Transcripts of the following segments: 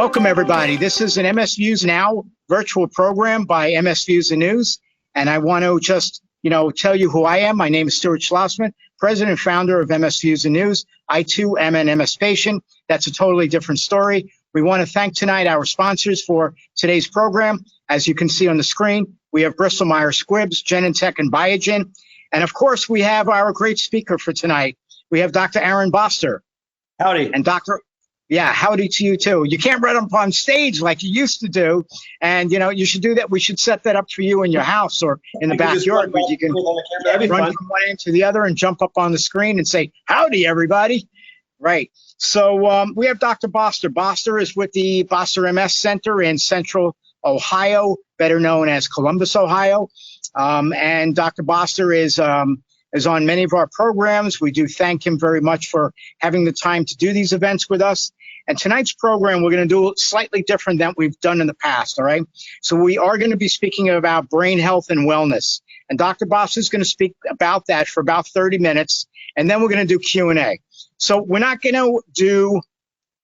Welcome, everybody. This is an MS Views Now virtual program by MS Views and News. And I want to just, tell you who I am. My name is Stuart Schlossman, president and founder of MS Views and News. I, too, am an MS patient. That's a totally different story. We want to thank tonight our sponsors for today's program. As you can see on the screen, we have Bristol-Myers Squibb Genentech and Biogen. And, of course, we have our great speaker for tonight. We have Dr. Aaron Boster. Howdy. And howdy to you, too. You can't run up on stage like you used to do. And, you should do that. We should set that up for you in your house or in the backyard where you can run from one end to the other and jump up on the screen and say, howdy, everybody. Right. So we have Dr. Boster. Boster is with the Boster MS Center in Central Ohio, better known as Columbus, Ohio. And Dr. Boster is on many of our programs. We do thank him very much for having the time to do these events with us. And tonight's program, we're going to do slightly different than we've done in the past, all right? So we are going to be speaking about brain health and wellness. And Dr. Boster is going to speak about that for about 30 minutes, and then we're going to do Q&A. So we're not going to do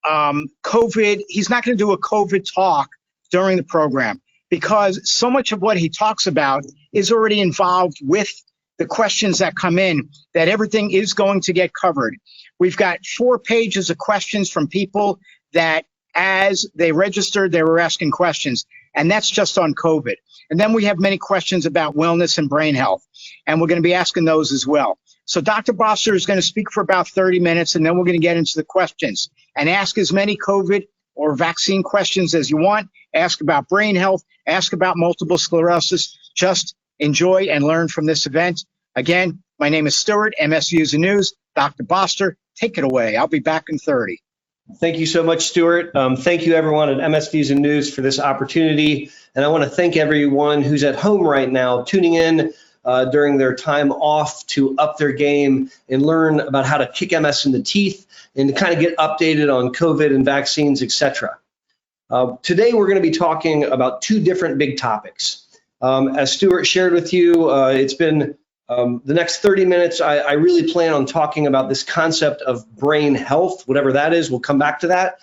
COVID. He's not going to do a COVID talk during the program because so much of what he talks about is already involved with the questions that come in, that everything is going to get covered. We've got 4 pages of questions from people that as they registered, they were asking questions, and that's just on COVID. And then we have many questions about wellness and brain health, and we're going to be asking those as well. So Dr. Boster is going to speak for about 30 minutes, and then we're going to get into the questions and ask as many COVID or vaccine questions as you want. Ask about brain health, ask about multiple sclerosis. Just enjoy and learn from this event. Again, my name is Stuart, MS Views and News. Dr. Boster, take it away. I'll be back in 30. Thank you so much, Stuart. Thank you, everyone at MS Views and News for this opportunity. And I want to thank everyone who's at home right now, tuning in during their time off to up their game and learn about how to kick MS in the teeth and to kind of get updated on COVID and vaccines, etc. Today, we're going to be talking about 2 different big topics. As Stuart shared with you, it's been the next 30 minutes, I really plan on talking about this concept of brain health, whatever that is. We'll come back to that.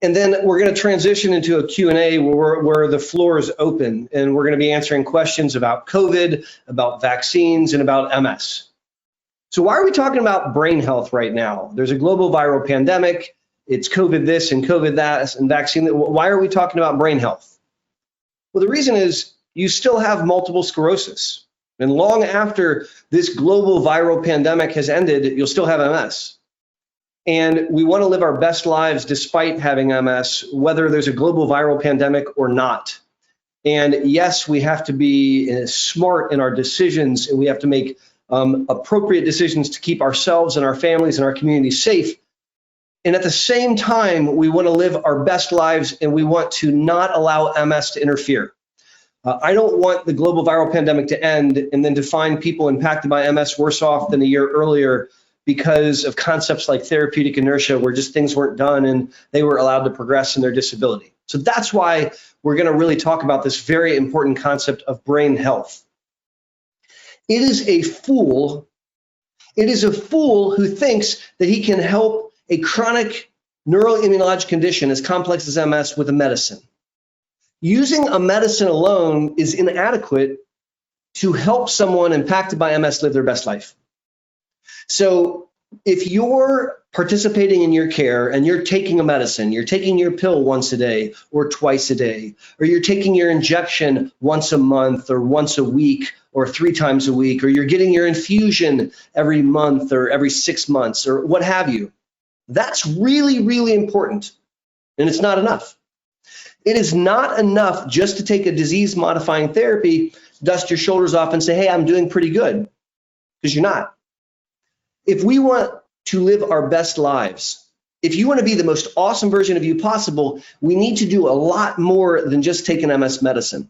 And then we're going to transition into a Q&A where the floor is open, and we're going to be answering questions about COVID, about vaccines, and about MS. So why are we talking about brain health right now? There's a global viral pandemic. It's COVID this and COVID that and vaccine. Why are we talking about brain health? Well, the reason is you still have multiple sclerosis. And long after this global viral pandemic has ended, you'll still have MS. And we want to live our best lives despite having MS, whether there's a global viral pandemic or not. And yes, we have to be smart in our decisions, and we have to make appropriate decisions to keep ourselves and our families and our communities safe. And at the same time, we want to live our best lives, and we want to not allow MS to interfere. I don't want the global viral pandemic to end and then to find people impacted by MS worse off than a year earlier because of concepts like therapeutic inertia, where just things weren't done and they were allowed to progress in their disability. So that's why we're going to really talk about this very important concept of brain health. It is a fool who thinks that he can help a chronic neuroimmunologic condition as complex as MS with a medicine. Using a medicine alone is inadequate to help someone impacted by MS live their best life. So if you're participating in your care and you're taking a medicine, you're taking your pill once a day or twice a day, or you're taking your injection once a month or once a week or 3 times a week, or you're getting your infusion every month or every 6 months or what have you, that's really, really important. And it's not enough. It is not enough just to take a disease-modifying therapy, dust your shoulders off and say, hey, I'm doing pretty good, because you're not. If we want to live our best lives, if you want to be the most awesome version of you possible, we need to do a lot more than just take an MS medicine.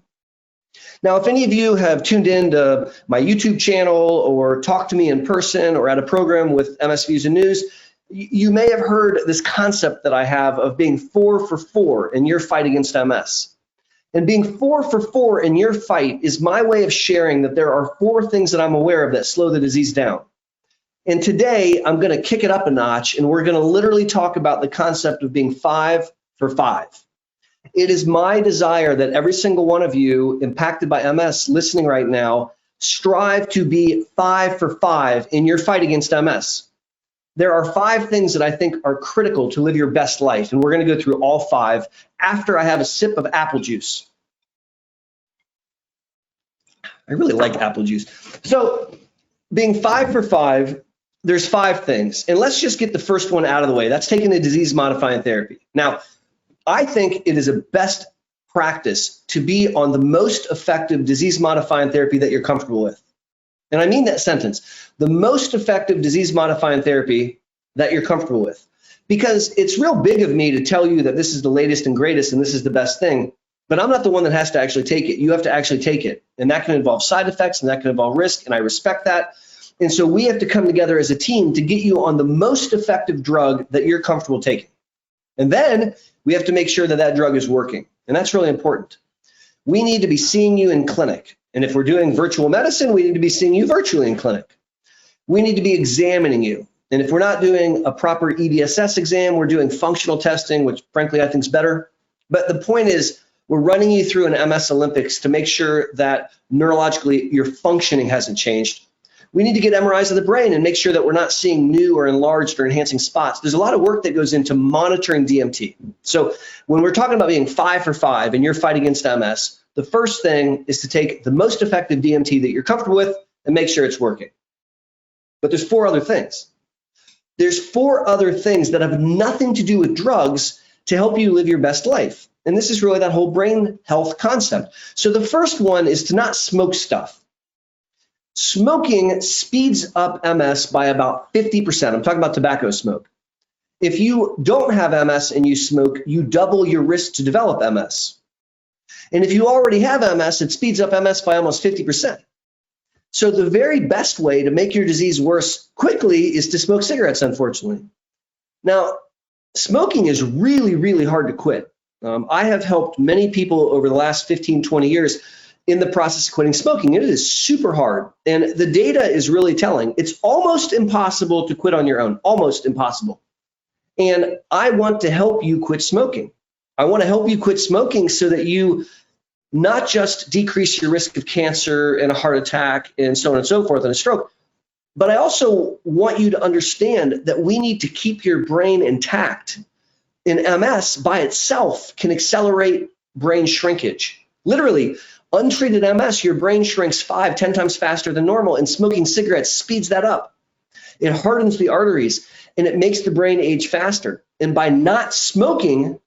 Now, if any of you have tuned in to my YouTube channel or talked to me in person or at a program with MS Views and News, you may have heard this concept that I have of being 4 for 4 in your fight against MS. And being 4 for 4 in your fight is my way of sharing that there are 4 things that I'm aware of that slow the disease down. And today I'm going to kick it up a notch, and we're going to literally talk about the concept of being 5 for 5. It is my desire that every single one of you impacted by MS listening right now strive to be 5 for 5 in your fight against MS. There are 5 things that I think are critical to live your best life, and we're going to go through all 5 after I have a sip of apple juice. I really like apple juice. So being 5 for 5, there's 5 things. And let's just get the first one out of the way. That's taking the disease-modifying therapy. Now, I think it is a best practice to be on the most effective disease-modifying therapy that you're comfortable with. And I mean that sentence, the most effective disease-modifying therapy that you're comfortable with. Because it's real big of me to tell you that this is the latest and greatest and this is the best thing, but I'm not the one that has to actually take it. You have to actually take it. And that can involve side effects and that can involve risk, and I respect that. And so we have to come together as a team to get you on the most effective drug that you're comfortable taking. And then we have to make sure that that drug is working. And that's really important. We need to be seeing you in clinic. And if we're doing virtual medicine, we need to be seeing you virtually in clinic. We need to be examining you. And if we're not doing a proper EDSS exam, we're doing functional testing, which frankly I think is better. But the point is, we're running you through an MS Olympics to make sure that neurologically your functioning hasn't changed. We need to get MRIs of the brain and make sure that we're not seeing new or enlarged or enhancing spots. There's a lot of work that goes into monitoring DMT. So when we're talking about being 5 for 5 in your fight against MS, the first thing is to take the most effective DMT that you're comfortable with and make sure it's working. But there's 4 other things. There's 4 other things that have nothing to do with drugs to help you live your best life. And this is really that whole brain health concept. So the first one is to not smoke stuff. Smoking speeds up MS by about 50%. I'm talking about tobacco smoke. If you don't have MS and you smoke, you double your risk to develop MS. And if you already have MS, it speeds up MS by almost 50%. So the very best way to make your disease worse quickly is to smoke cigarettes, unfortunately. Now, smoking is really, really hard to quit. I have helped many people over the last 15, 20 years in the process of quitting smoking. It is super hard. And the data is really telling. It's almost impossible to quit on your own, almost impossible. And I want to help you quit smoking. I want to help you quit smoking so that you not just decrease your risk of cancer and a heart attack and so on and so forth and a stroke, but I also want you to understand that we need to keep your brain intact. And MS by itself can accelerate brain shrinkage. Literally, untreated MS, your brain shrinks 5, 10 times faster than normal, and smoking cigarettes speeds that up. It hardens the arteries, and it makes the brain age faster. And by not smoking,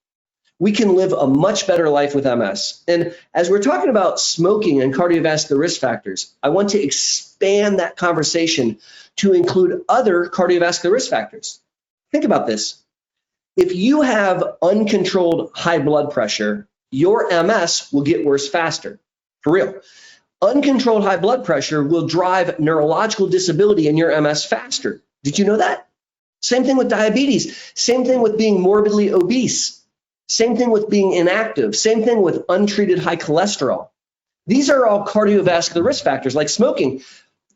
we can live a much better life with MS. And as we're talking about smoking and cardiovascular risk factors, I want to expand that conversation to include other cardiovascular risk factors. Think about this. If you have uncontrolled high blood pressure, your MS will get worse faster. For real. Uncontrolled high blood pressure will drive neurological disability in your MS faster. Did you know that? Same thing with diabetes. Same thing with being morbidly obese. Same thing with being inactive. Same thing with untreated high cholesterol. These are all cardiovascular risk factors like smoking.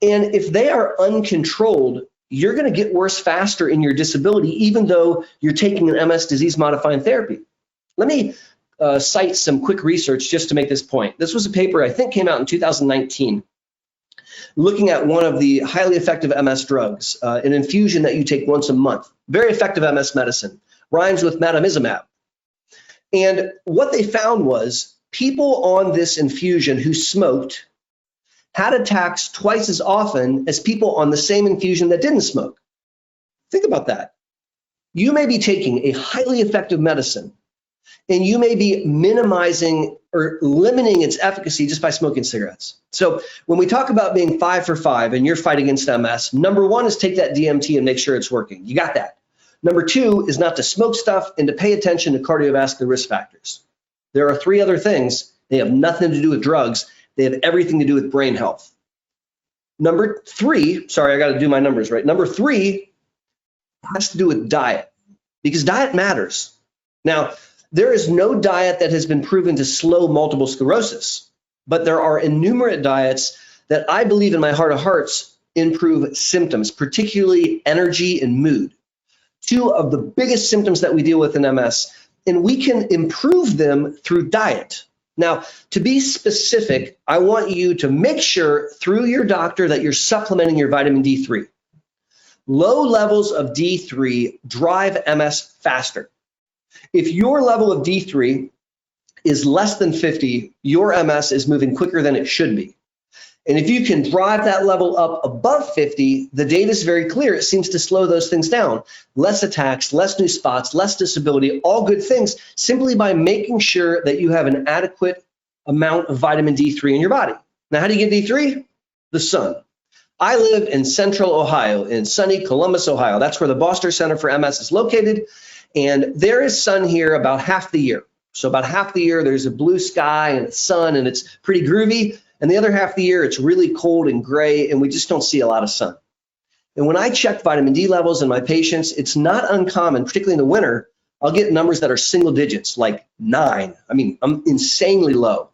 And if they are uncontrolled, you're going to get worse faster in your disability, even though you're taking an MS disease-modifying therapy. Let me cite some quick research just to make this point. This was a paper I think came out in 2019, looking at one of the highly effective MS drugs, an infusion that you take once a month. Very effective MS medicine, rhymes with metamizumab. And what they found was people on this infusion who smoked had attacks twice as often as people on the same infusion that didn't smoke. Think about that. You may be taking a highly effective medicine, and you may be minimizing or limiting its efficacy just by smoking cigarettes. So when we talk about being 5 for 5 in your fight against MS, number 1 is take that DMT and make sure it's working. You got that. Number 2 is not to smoke stuff and to pay attention to cardiovascular risk factors. There are 3 other things. They have nothing to do with drugs. They have everything to do with brain health. Number 3, sorry, I got to do my numbers right. Number 3 has to do with diet, because diet matters. Now, there is no diet that has been proven to slow multiple sclerosis, but there are innumerate diets that I believe in my heart of hearts improve symptoms, particularly energy and mood. 2 of the biggest symptoms that we deal with in MS and we can improve them through diet. Now, to be specific, I want you to make sure through your doctor that you're supplementing your vitamin D3. Low levels of D3 drive MS faster. If your level of D3 is less than 50, your MS is moving quicker than it should be. And if you can drive that level up above 50, the data is very clear. It seems to slow those things down. Less attacks, less new spots, less disability, all good things, simply by making sure that you have an adequate amount of vitamin D3 in your body. Now, how do you get D3? The sun. I live in central Ohio, in sunny Columbus, Ohio. That's where the Boster Center for MS is located. And there is sun here about half the year. So about half the year, there's a blue sky and it's sun and it's pretty groovy. And the other half of the year, it's really cold and gray, and we just don't see a lot of sun. And when I check vitamin D levels in my patients, it's not uncommon, particularly in the winter, I'll get numbers that are single digits, like 9. I mean, I'm insanely low.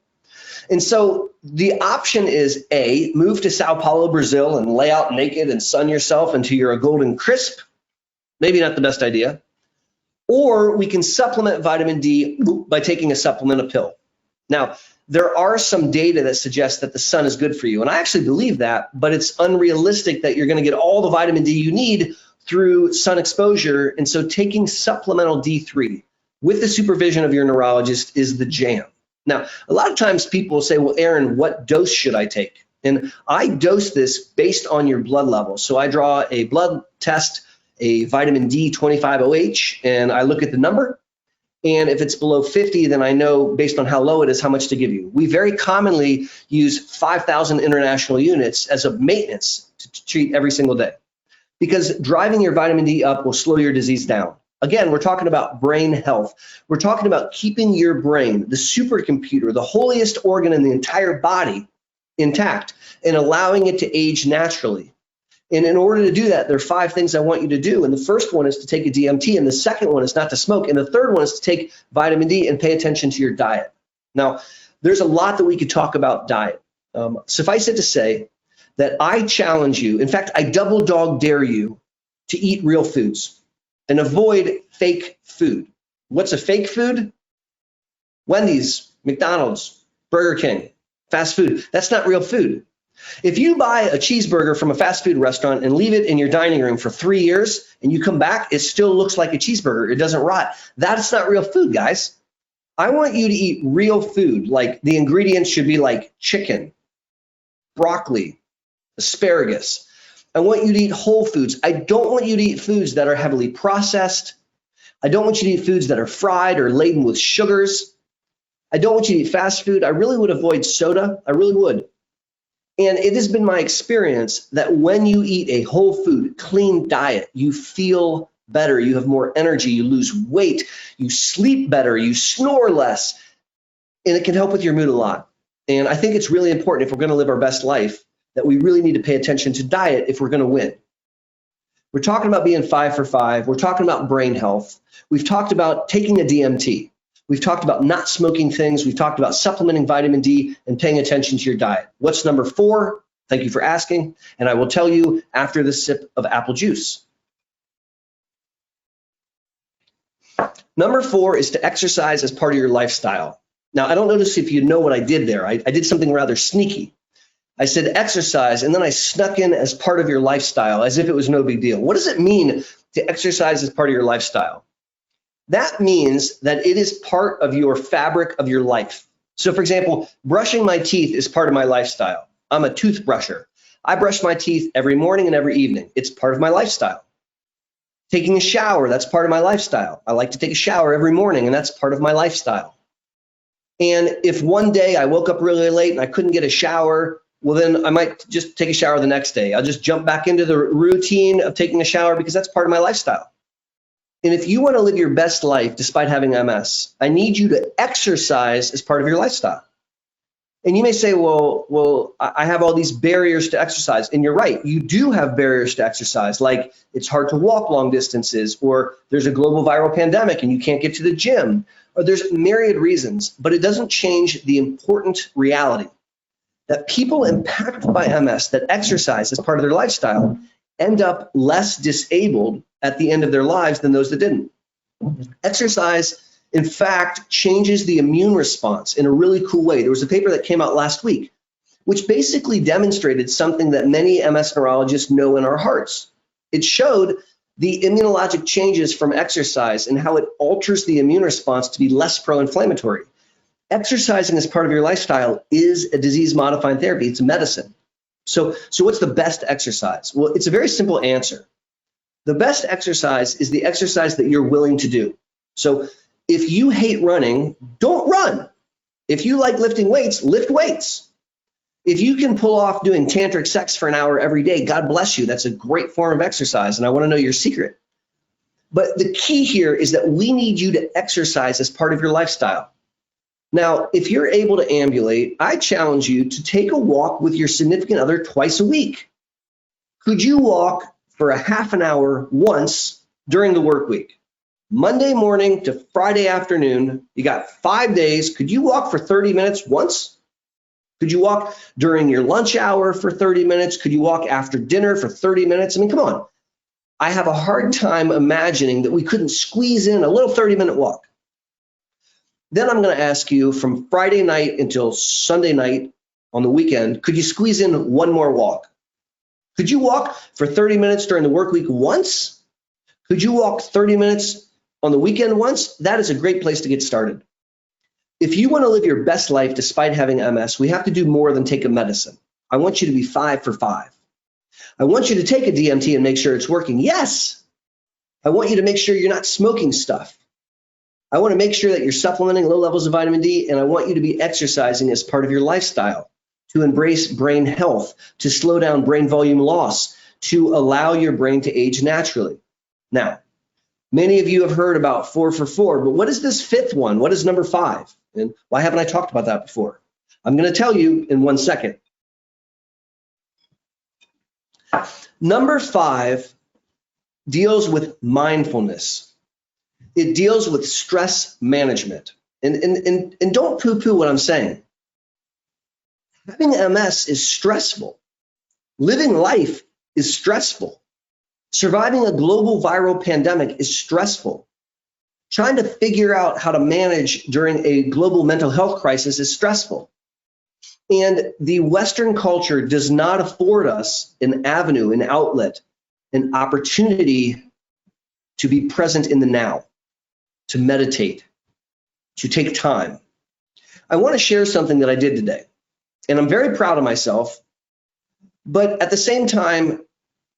And so the option is A, move to Sao Paulo, Brazil, and lay out naked and sun yourself until you're a golden crisp. Maybe not the best idea. Or we can supplement vitamin D by taking a supplement pill. Now, there are some data that suggests that the sun is good for you. And I actually believe that, but it's unrealistic that you're going to get all the vitamin D you need through sun exposure. And so taking supplemental D3 with the supervision of your neurologist is the jam. Now, a lot of times people will say, well, Aaron, what dose should I take? And I dose this based on your blood level. So I draw a blood test, a vitamin D 25OH, and I look at the number. And if it's below 50, then I know based on how low it is, how much to give you. We very commonly use 5,000 international units as a maintenance to treat every single day, because driving your vitamin D up will slow your disease down. Again, we're talking about brain health. We're talking about keeping your brain, the supercomputer, the holiest organ in the entire body, intact and allowing it to age naturally. And in order to do that, there are 5 things I want you to do. And the first one is to take a DMT, and the second one is not to smoke, and the third one is to take vitamin D and pay attention to your diet. Now, there's a lot that we could talk about diet. Suffice it to say that I challenge you, in fact, I double dog dare you to eat real foods and avoid fake food. What's a fake food? Wendy's, McDonald's, Burger King, fast food. That's not real food. If you buy a cheeseburger from a fast food restaurant and leave it in your dining room for 3 years and you come back, it still looks like a cheeseburger. It doesn't rot. That's not real food, guys. I want you to eat real food. Like the ingredients should be like chicken, broccoli, asparagus. I want you to eat whole foods. I don't want you to eat foods that are heavily processed. I don't want you to eat foods that are fried or laden with sugars. I don't want you to eat fast food. I really would avoid soda. I really would. And it has been my experience that when you eat a whole food, clean diet, you feel better, you have more energy, you lose weight, you sleep better, you snore less, and it can help with your mood a lot. And I think it's really important if we're going to live our best life that we really need to pay attention to diet if we're going to win. We're talking about being 5 for 5. We're talking about brain health. We've talked about taking a DMT. We've talked about not smoking things. We've talked about supplementing vitamin D and paying attention to your diet. What's number 4? Thank you for asking. And I will tell you after this sip of apple juice. Number 4 is to exercise as part of your lifestyle. Now, I don't notice if you know what I did there. I did something rather sneaky. I said exercise, and then I snuck in as part of your lifestyle, as if it was no big deal. What does it mean to exercise as part of your lifestyle? That means that it is part of your fabric of your life. So for example, brushing my teeth is part of my lifestyle. I'm a toothbrusher. I brush my teeth every morning and every evening. It's part of my lifestyle. Taking a shower, that's part of my lifestyle. I like to take a shower every morning, and that's part of my lifestyle. And if one day I woke up really late and I couldn't get a shower, well, then I might just take a shower the next day. I'll just jump back into the routine of taking a shower because that's part of my lifestyle. And if you want to live your best life despite having MS, I need you to exercise as part of your lifestyle. And you may say, well, I have all these barriers to exercise. And you're right, you do have barriers to exercise, like it's hard to walk long distances, or there's a global viral pandemic and you can't get to the gym, or there's myriad reasons, but it doesn't change the important reality that people impacted by MS that exercise as part of their lifestyle end up less disabled at the end of their lives than those that didn't. Exercise In fact, changes the immune response in a really cool way. There was a paper that came out last week, which basically demonstrated something that many MS neurologists know in our hearts. It showed the immunologic changes from exercise and how it alters the immune response to be less pro-inflammatory. Exercising as part of your lifestyle is a disease-modifying therapy. It's medicine. So what's the best exercise? Well, it's a very simple answer. The best exercise is the exercise that you're willing to do. So if you hate running, don't run. If you like lifting weights, lift weights. If you can pull off doing tantric sex for an hour every day, God bless you. That's a great form of exercise, and I want to know your secret. But the key here is that we need you to exercise as part of your lifestyle. Now, if you're able to ambulate, I challenge you to take a walk with your significant other twice a week. Could you walk for a half an hour once during the work week? Monday morning to Friday afternoon, you got 5 days. Could you walk for 30 minutes once? Could you walk during your lunch hour for 30 minutes? Could you walk after dinner for 30 minutes? I mean, come on. I have a hard time imagining that we couldn't squeeze in a little 30-minute walk. Then I'm going to ask you from Friday night until Sunday night on the weekend, could you squeeze in one more walk? Could you walk for 30 minutes during the work week once? Could you walk 30 minutes on the weekend once? That is a great place to get started. If you want to live your best life despite having MS, we have to do more than take a medicine. I want you to be 5 for 5. I want you to take a DMT and make sure it's working. Yes. I want you to make sure you're not smoking stuff. I want to make sure that you're supplementing low levels of vitamin D, and I want you to be exercising as part of your lifestyle, to embrace brain health, to slow down brain volume loss, to allow your brain to age naturally. Now, many of you have heard about 4 for 4, but what is this fifth one? What is number 5? And why haven't I talked about that before? I'm going to tell you in 1 second. Number 5 deals with mindfulness. It deals with stress management. And don't poo-poo what I'm saying. Having MS is stressful. Living life is stressful. Surviving a global viral pandemic is stressful. Trying to figure out how to manage during a global mental health crisis is stressful. And the Western culture does not afford us an avenue, an outlet, an opportunity to be present in the now, to meditate, to take time. I want to share something that I did today, and I'm very proud of myself, but at the same time,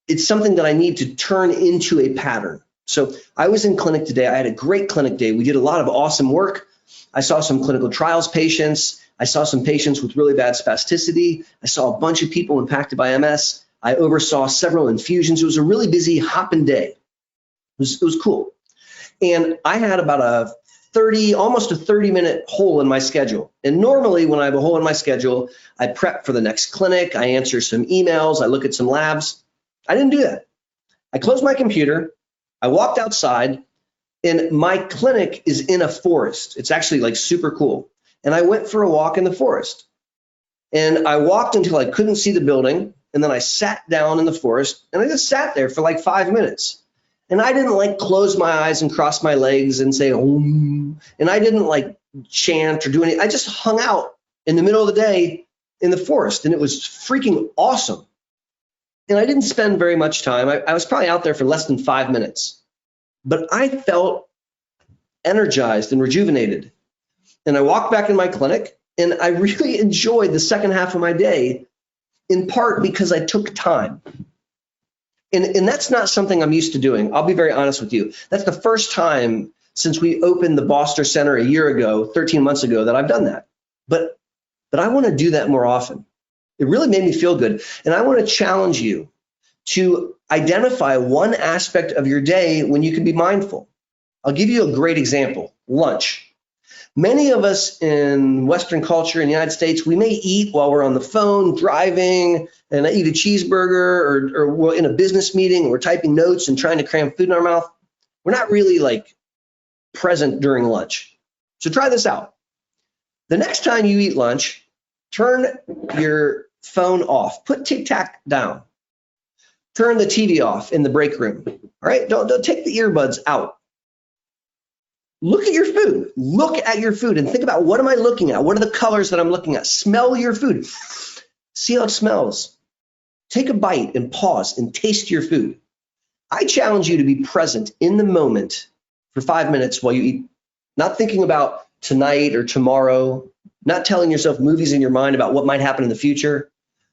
it's something that I need to turn into a pattern. So I was in clinic today. I had a great clinic day. We did a lot of awesome work. I saw some clinical trials patients. I saw some patients with really bad spasticity. I saw a bunch of people impacted by MS. I oversaw several infusions. It was a really busy hopping day. It was cool. And I had about almost a 30-minute hole in my schedule. And normally when I have a hole in my schedule, I prep for the next clinic. I answer some emails. I look at some labs. I didn't do that. I closed my computer. I walked outside, and my clinic is in a forest. It's actually like super cool. And I went for a walk in the forest. And I walked until I couldn't see the building, and then I sat down in the forest, and I just sat there for like 5 minutes. And I didn't like close my eyes and cross my legs and say, Om. And I didn't like chant or do anything. I just hung out in the middle of the day in the forest, and it was freaking awesome. And I didn't spend very much time. I was probably out there for less than 5 minutes, but I felt energized and rejuvenated. And I walked back in my clinic, and I really enjoyed the second half of my day, in part because I took time. And that's not something I'm used to doing. I'll be very honest with you. That's the first time since we opened the Boster Center a year ago, 13 months ago, that I've done that. But I want to do that more often. It really made me feel good. And I want to challenge you to identify one aspect of your day when you can be mindful. I'll give you a great example, lunch. Many of us in Western culture in the United States, we may eat while we're on the phone, driving, and I eat a cheeseburger, or we're in a business meeting, and we're typing notes and trying to cram food in our mouth. We're not really like present during lunch. So try this out. The next time you eat lunch, turn your phone off. Put Tic Tac down. Turn the TV off in the break room. All right, don't take the earbuds out. look at your food. Look at your food and think about, what am I looking at? What are the colors that I'm looking at? Smell your food. See how it smells. Take a bite and pause and taste your food. I challenge you to be present in the moment for 5 minutes while you eat, not thinking about tonight or tomorrow, not telling yourself movies in your mind about what might happen in the future,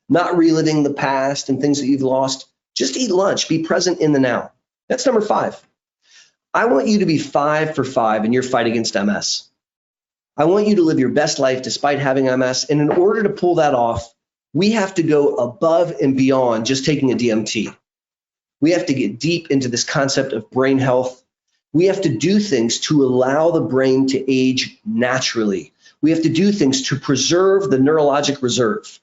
not reliving the past and things that you've lost. Just eat lunch. Be present in the now. That's number 5. I want you to be 5 for 5 in your fight against MS. I want you to live your best life despite having MS. And in order to pull that off, we have to go above and beyond just taking a DMT. We have to get deep into this concept of brain health. We have to do things to allow the brain to age naturally. We have to do things to preserve the neurologic reserve.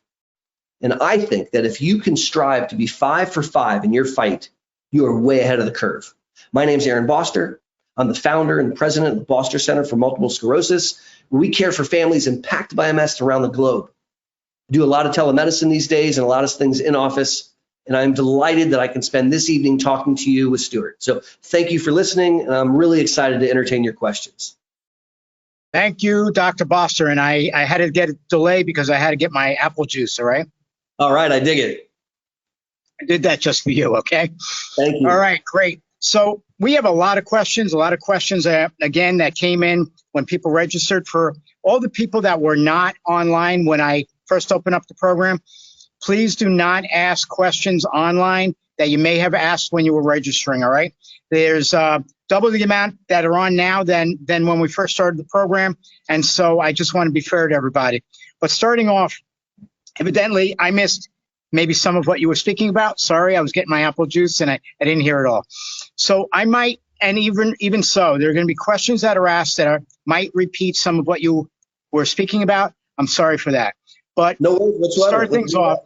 And I think that if you can strive to be 5 for 5 in your fight, you are way ahead of the curve. My name's Aaron Boster. I'm the founder and president of the Boster Center for Multiple Sclerosis, where we care for families impacted by MS around the globe. I do a lot of telemedicine these days and a lot of things in office, and I'm delighted that I can spend this evening talking to you with Stuart. So thank you for listening, and I'm really excited to entertain your questions. Thank you, Dr. Boster. And I had to get a delay because I had to get my apple juice, all right? All right, I dig it. I did that just for you, okay? Thank you. All right, great. So we have a lot of questions, again, that came in when people registered. For all the people that were not online when I first opened up the program, please do not ask questions online that you may have asked when you were registering, all right? There's double the amount that are on now than when we first started the program, and so I just want to be fair to everybody. But starting off, evidently, I missed maybe some of what you were speaking about. Sorry, I was getting my apple juice and I didn't hear it all. So I might, and even so, there are going to be questions that are asked that might repeat some of what you were speaking about. I'm sorry for that. But no worries whatsoever. Start things off.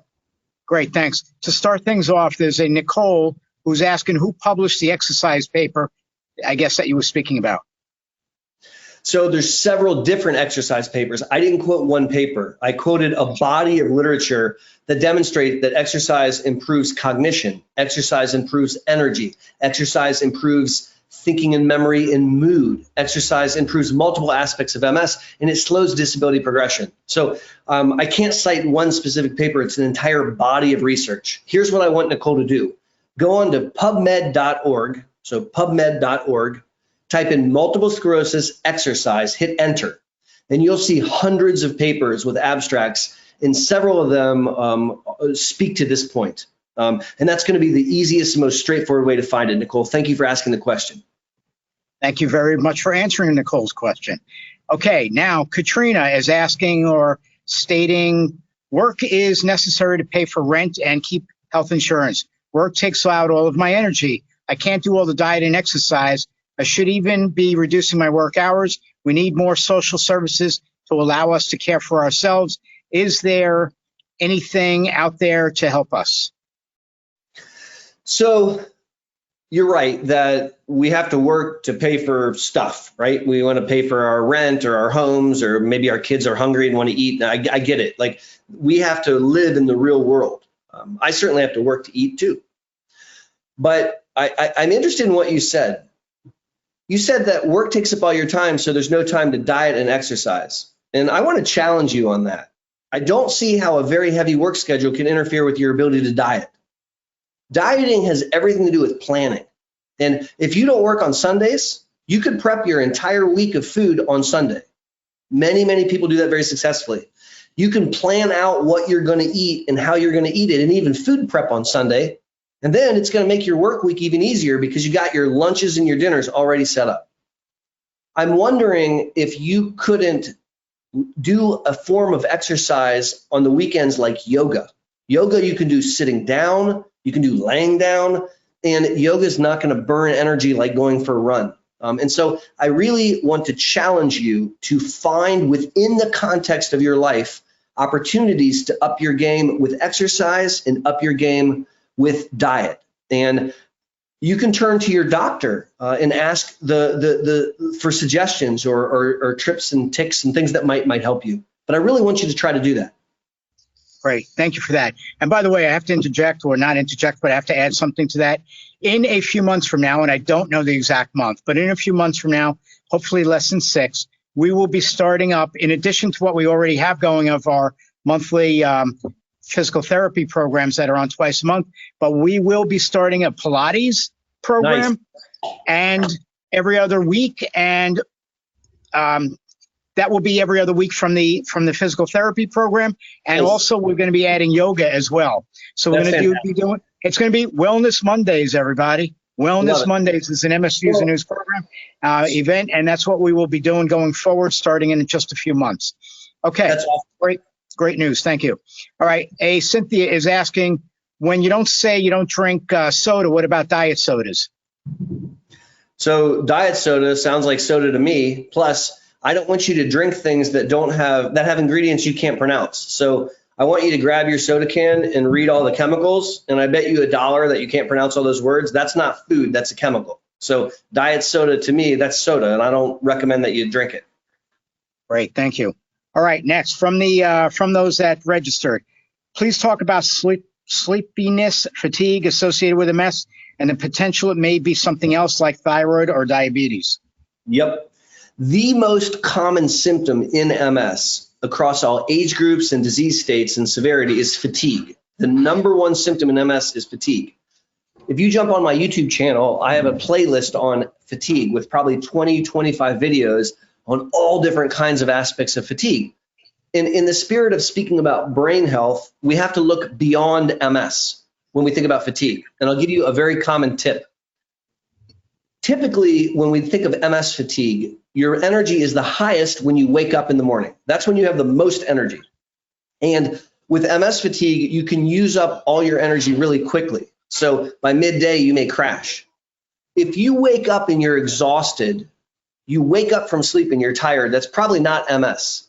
Great, thanks. To start things off, there's a Nicole who's asking who published the exercise paper, I guess, that you were speaking about. So there's several different exercise papers. I didn't quote one paper. I quoted a body of literature that demonstrate that exercise improves cognition, exercise improves energy, exercise improves thinking and memory and mood, exercise improves multiple aspects of MS, and it slows disability progression. So I can't cite one specific paper. It's an entire body of research. Here's what I want Nicole to do. Go on to pubmed.org, so pubmed.org, type in multiple sclerosis exercise, hit enter, and you'll see hundreds of papers with abstracts, and several of them speak to this point. And that's going to be the easiest and most straightforward way to find it, Nicole. Thank you for asking the question. Thank you very much for answering Nicole's question. Okay, now Katrina is asking or stating, work is necessary to pay for rent and keep health insurance. Work takes out all of my energy. I can't do all the diet and exercise. I should even be reducing my work hours. We need more social services to allow us to care for ourselves. Is there anything out there to help us? So you're right that we have to work to pay for stuff, right? We want to pay for our rent or our homes, or maybe our kids are hungry and want to eat. I get it. Like, we have to live in the real world. I certainly have to work to eat too. But I'm interested in what you said. You said that work takes up all your time, so there's no time to diet and exercise. And I want to challenge you on that. I don't see how a very heavy work schedule can interfere with your ability to diet. Dieting has everything to do with planning. And if you don't work on Sundays, you could prep your entire week of food on Sunday. Many, many people do that very successfully. You can plan out what you're going to eat and how you're going to eat it, and even food prep on Sunday. And then it's going to make your work week even easier because you got your lunches and your dinners already set up. I'm wondering if you couldn't do a form of exercise on the weekends like yoga. Yoga you can do sitting down, you can do laying down, and yoga is not going to burn energy like going for a run. And so I really want to challenge you to find within the context of your life opportunities to up your game with exercise and up your game with diet. And you can turn to your doctor and ask for suggestions or trips and ticks and things that might help you. But I really want you to try to do that. Great. Thank you for that. And by the way, I have to interject, or not interject, but I have to add something to that. In a few months from now, and I don't know the exact month, but in a few months from now, hopefully less than 6. We will be starting up, in addition to what we already have going of our monthly physical therapy programs that are on twice a month, but we will be starting a Pilates program and every other week, and that will be every other week from the physical therapy program, and also we're going to be adding yoga as well. So we're going to be doing. It's going to be Wellness Mondays, everybody. Wellness Mondays is an MSU's News program event, and that's what we will be doing going forward, starting in just a few months. Okay, that's awesome. Great news. Thank you. All right, Cynthia is asking, when you don't say you don't drink soda, what about diet sodas? So diet soda sounds like soda to me. Plus, I don't want you to drink things that have ingredients you can't pronounce. So I want you to grab your soda can and read all the chemicals, and I bet you $1 that you can't pronounce all those words. That's not food, that's a chemical. So diet soda to me, that's soda, and I don't recommend that you drink it. Great, thank you. All right, next, from those that registered, please talk about sleepiness, fatigue associated with MS, and the potential it may be something else like thyroid or diabetes. Yep. The most common symptom in MS across all age groups and disease states and severity is fatigue. The number one symptom in MS is fatigue. If you jump on my YouTube channel, I have a playlist on fatigue with probably 20, 25 videos on all different kinds of aspects of fatigue. In the spirit of speaking about brain health, we have to look beyond MS when we think about fatigue. And I'll give you a very common tip. Typically, when we think of MS fatigue, your energy is the highest when you wake up in the morning. That's when you have the most energy. And with MS fatigue, you can use up all your energy really quickly. So by midday, you may crash. If you wake up and you're exhausted, you wake up from sleep and you're tired, that's probably not MS.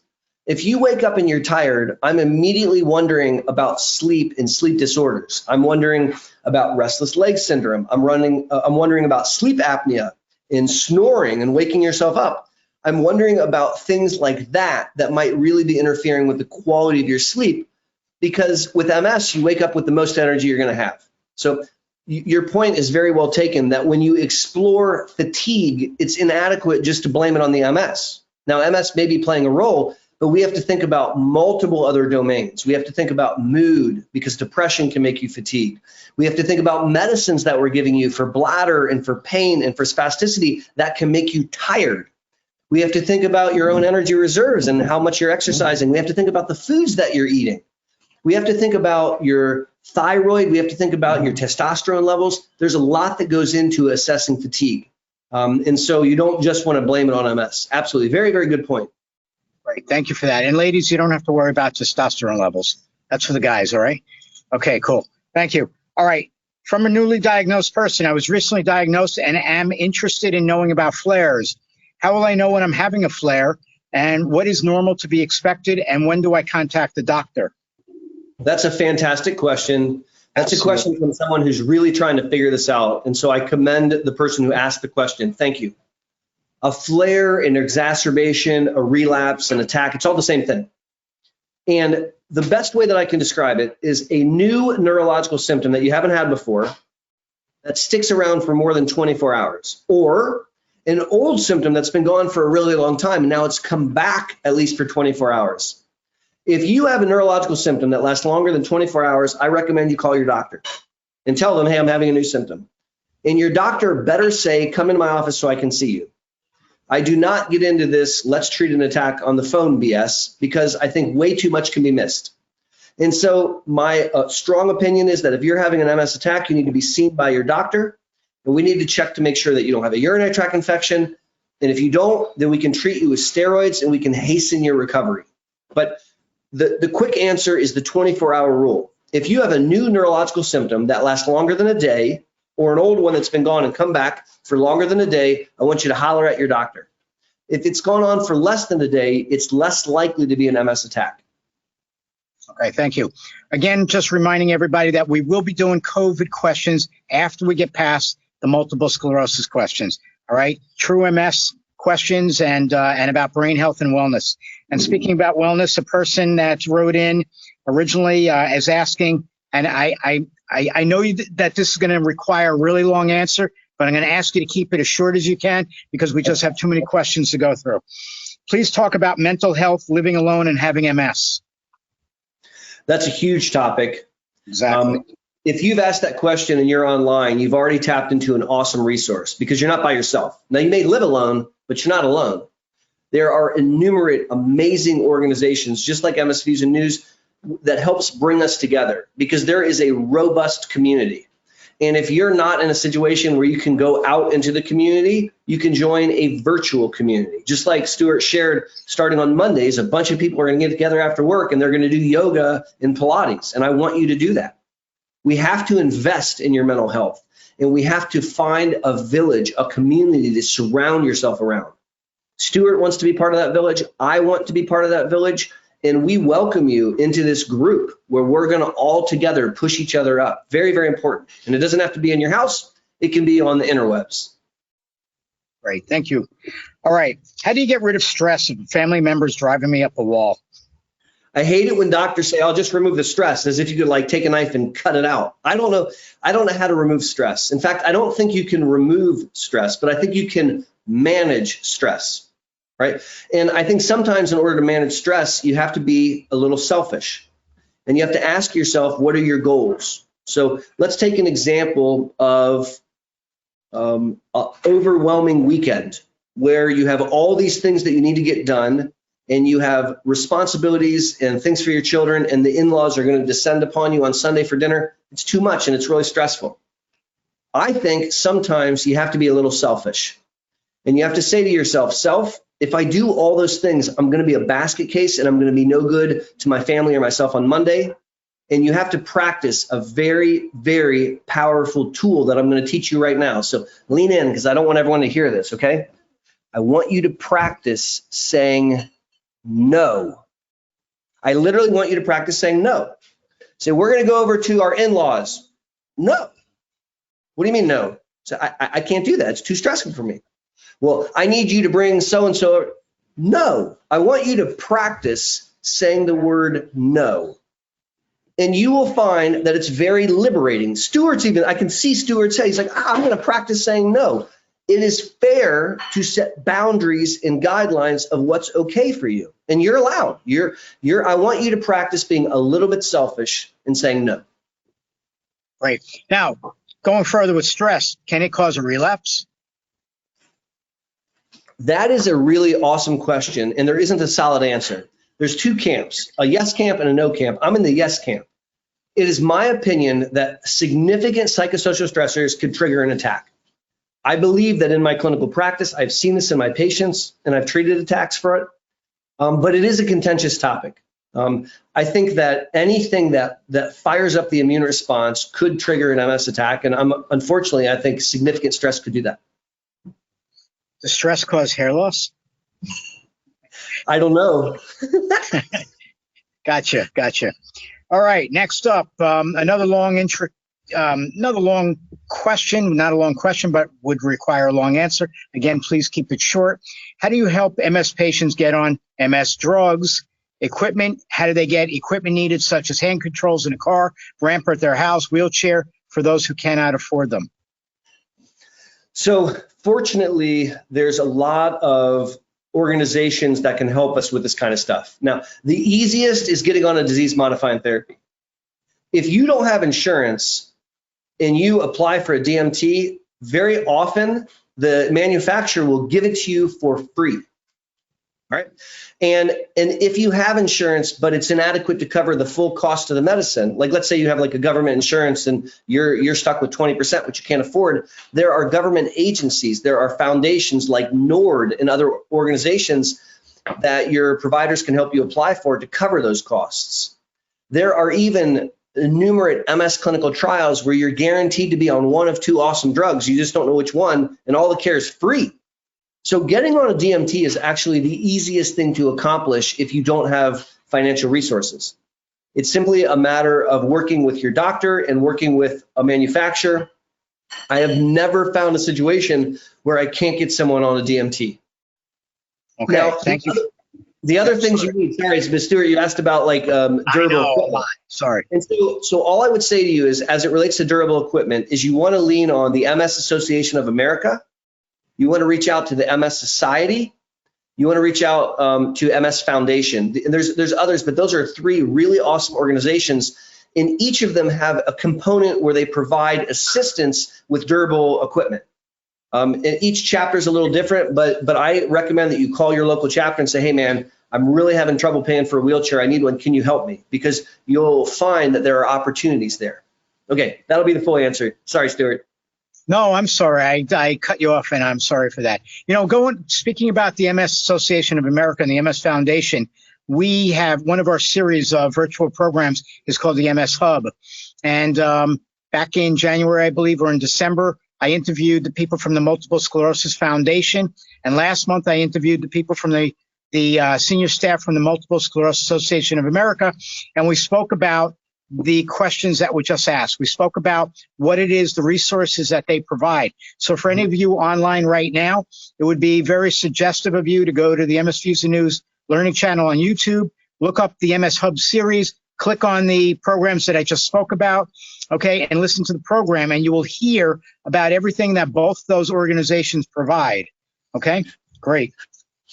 If you wake up and you're tired, I'm immediately wondering about sleep and sleep disorders. I'm wondering about restless leg syndrome. I'm wondering about sleep apnea and snoring and waking yourself up. I'm wondering about things like that might really be interfering with the quality of your sleep, because with MS, you wake up with the most energy you're going to have. So your point is very well taken that when you explore fatigue, it's inadequate just to blame it on the MS. Now, MS may be playing a role, but we have to think about multiple other domains. We have to think about mood, because depression can make you fatigued. We have to think about medicines that we're giving you for bladder and for pain and for spasticity that can make you tired. We have to think about your own energy reserves and how much you're exercising. We have to think about the foods that you're eating. We have to think about your thyroid. We have to think about your testosterone levels. There's a lot that goes into assessing fatigue. And so you don't just want to blame it on MS. Absolutely. Very, very good point. Right. Thank you for that. And ladies, you don't have to worry about testosterone levels. That's for the guys. All right. Okay, cool. Thank you. All right. From a newly diagnosed person, I was recently diagnosed and am interested in knowing about flares. How will I know when I'm having a flare, and what is normal to be expected, and when do I contact the doctor? That's a fantastic question. That's a question from someone who's really trying to figure this out. And so I commend the person who asked the question. Thank you. A flare, an exacerbation, a relapse, an attack, it's all the same thing. And the best way that I can describe it is a new neurological symptom that you haven't had before that sticks around for more than 24 hours, or an old symptom that's been gone for a really long time and now it's come back at least for 24 hours. If you have a neurological symptom that lasts longer than 24 hours, I recommend you call your doctor and tell them, hey, I'm having a new symptom. And your doctor better say, come into my office so I can see you. I do not get into this let's treat an attack on the phone BS, because I think way too much can be missed. And so my strong opinion is that if you're having an MS attack, you need to be seen by your doctor, and we need to check to make sure that you don't have a urinary tract infection. And if you don't, then we can treat you with steroids and we can hasten your recovery. But the quick answer is the 24-hour rule. If you have a new neurological symptom that lasts longer than a day, or an old one that's been gone and come back for longer than a day, I want you to holler at your doctor. If it's gone on for less than a day, it's less likely to be an MS attack. Okay, thank you. Again, just reminding everybody that we will be doing COVID questions after we get past the multiple sclerosis questions. All right, true MS questions and about brain health and wellness. And speaking about wellness, a person that wrote in originally is asking, and I know that this is going to require a really long answer, but I'm going to ask you to keep it as short as you can because we just have too many questions to go through. Please talk about mental health, living alone, and having MS. That's a huge topic. Exactly. If you've asked that question and you're online, you've already tapped into an awesome resource because you're not by yourself. Now, you may live alone, but you're not alone. There are innumerable amazing organizations, just like MS Views and News, that helps bring us together because there is a robust community. And if you're not in a situation where you can go out into the community, you can join a virtual community. Just like Stuart shared, starting on Mondays, a bunch of people are going to get together after work and they're going to do yoga and Pilates. And I want you to do that. We have to invest in your mental health, and we have to find a village, a community to surround yourself around. Stuart wants to be part of that village. I want to be part of that village. And we welcome you into this group where we're going to all together push each other up. Very, very important. And it doesn't have to be in your house. It can be on the interwebs. Great. Thank you. All right. How do you get rid of stress if family members driving me up a wall? I hate it when doctors say, I'll just remove the stress, as if you could like take a knife and cut it out. I don't know how to remove stress. In fact, I don't think you can remove stress, but I think you can manage stress. Right? And I think sometimes in order to manage stress, you have to be a little selfish and you have to ask yourself, what are your goals? So let's take an example of an overwhelming weekend where you have all these things that you need to get done and you have responsibilities and things for your children and the in-laws are going to descend upon you on Sunday for dinner. It's too much and it's really stressful. I think sometimes you have to be a little selfish and you have to say to yourself, if I do all those things, I'm going to be a basket case and I'm going to be no good to my family or myself on Monday. And you have to practice a very, very powerful tool that I'm going to teach you right now. So lean in because I don't want everyone to hear this, okay? I want you to practice saying no. I literally want you to practice saying no. So we're going to go over to our in-laws. No. What do you mean no? So I can't do that. It's too stressful for me. Well, I need you to bring so-and-so. No, I want you to practice saying the word no. And you will find that it's very liberating. I can see Stuart say, he's like, I'm going to practice saying no. It is fair to set boundaries and guidelines of what's okay for you. And you're allowed. I want you to practice being a little bit selfish and saying no. Right. Now, going further with stress, can it cause a relapse? That is a really awesome question, and there isn't a solid answer. There's two camps, a yes camp and a no camp. I'm in the yes camp. It is my opinion that significant psychosocial stressors could trigger an attack. I believe that in my clinical practice, I've seen this in my patients, and I've treated attacks for it, but it is a contentious topic. I think that anything that fires up the immune response could trigger an MS attack, and unfortunately, I think significant stress could do that. Does stress cause hair loss? I don't know. Gotcha. All right, next up, another long question, not a long question, but would require a long answer. Again, please keep it short. How do you help MS patients get on MS drugs? Equipment, how do they get equipment needed, such as hand controls in a car, ramp at their house, wheelchair, for those who cannot afford them? So fortunately, there's a lot of organizations that can help us with this kind of stuff. Now, the easiest is getting on a disease-modifying therapy. If you don't have insurance and you apply for a DMT, very often the manufacturer will give it to you for free. Right? And if you have insurance, but it's inadequate to cover the full cost of the medicine, like let's say you have like a government insurance and you're stuck with 20%, which you can't afford, there are government agencies, there are foundations like NORD and other organizations that your providers can help you apply for to cover those costs. There are even numerous MS clinical trials where you're guaranteed to be on one of two awesome drugs. You just don't know which one, and all the care is free. So getting on a DMT is actually the easiest thing to accomplish if you don't have financial resources. It's simply a matter of working with your doctor and working with a manufacturer. I have never found a situation where I can't get someone on a DMT. Okay, now, thank you. The other things you need, sorry, Ms. Stewart, you asked about like durable equipment. Sorry. And so all I would say to you is, as it relates to durable equipment, is you want to lean on the MS Association of America. You want to reach out to the MS Society. You want to reach out to MS Foundation. And there's others, but those are three really awesome organizations. And each of them have a component where they provide assistance with durable equipment. And each chapter is a little different, but I recommend that you call your local chapter and say, hey, man, I'm really having trouble paying for a wheelchair. I need one. Can you help me? Because you'll find that there are opportunities there. Okay, that'll be the full answer. Sorry, Stuart. No, I'm sorry. I cut you off, and I'm sorry for that. Speaking about the MS Association of America and the MS Foundation, we have one of our series of virtual programs is called the MS Hub. And back in January, I believe, or in December, I interviewed the people from the Multiple Sclerosis Foundation. And last month, I interviewed the people from the senior staff from the Multiple Sclerosis Association of America. And we spoke about the questions that we just asked. We spoke about what it is, the resources that they provide. So for any of you online right now, it would be very suggestive of you to go to the MS Views and News Learning channel on YouTube, look up the MS Hub series, click on the programs that I just spoke about, okay, and listen to the program, and you will hear about everything that both those organizations provide. Okay, great.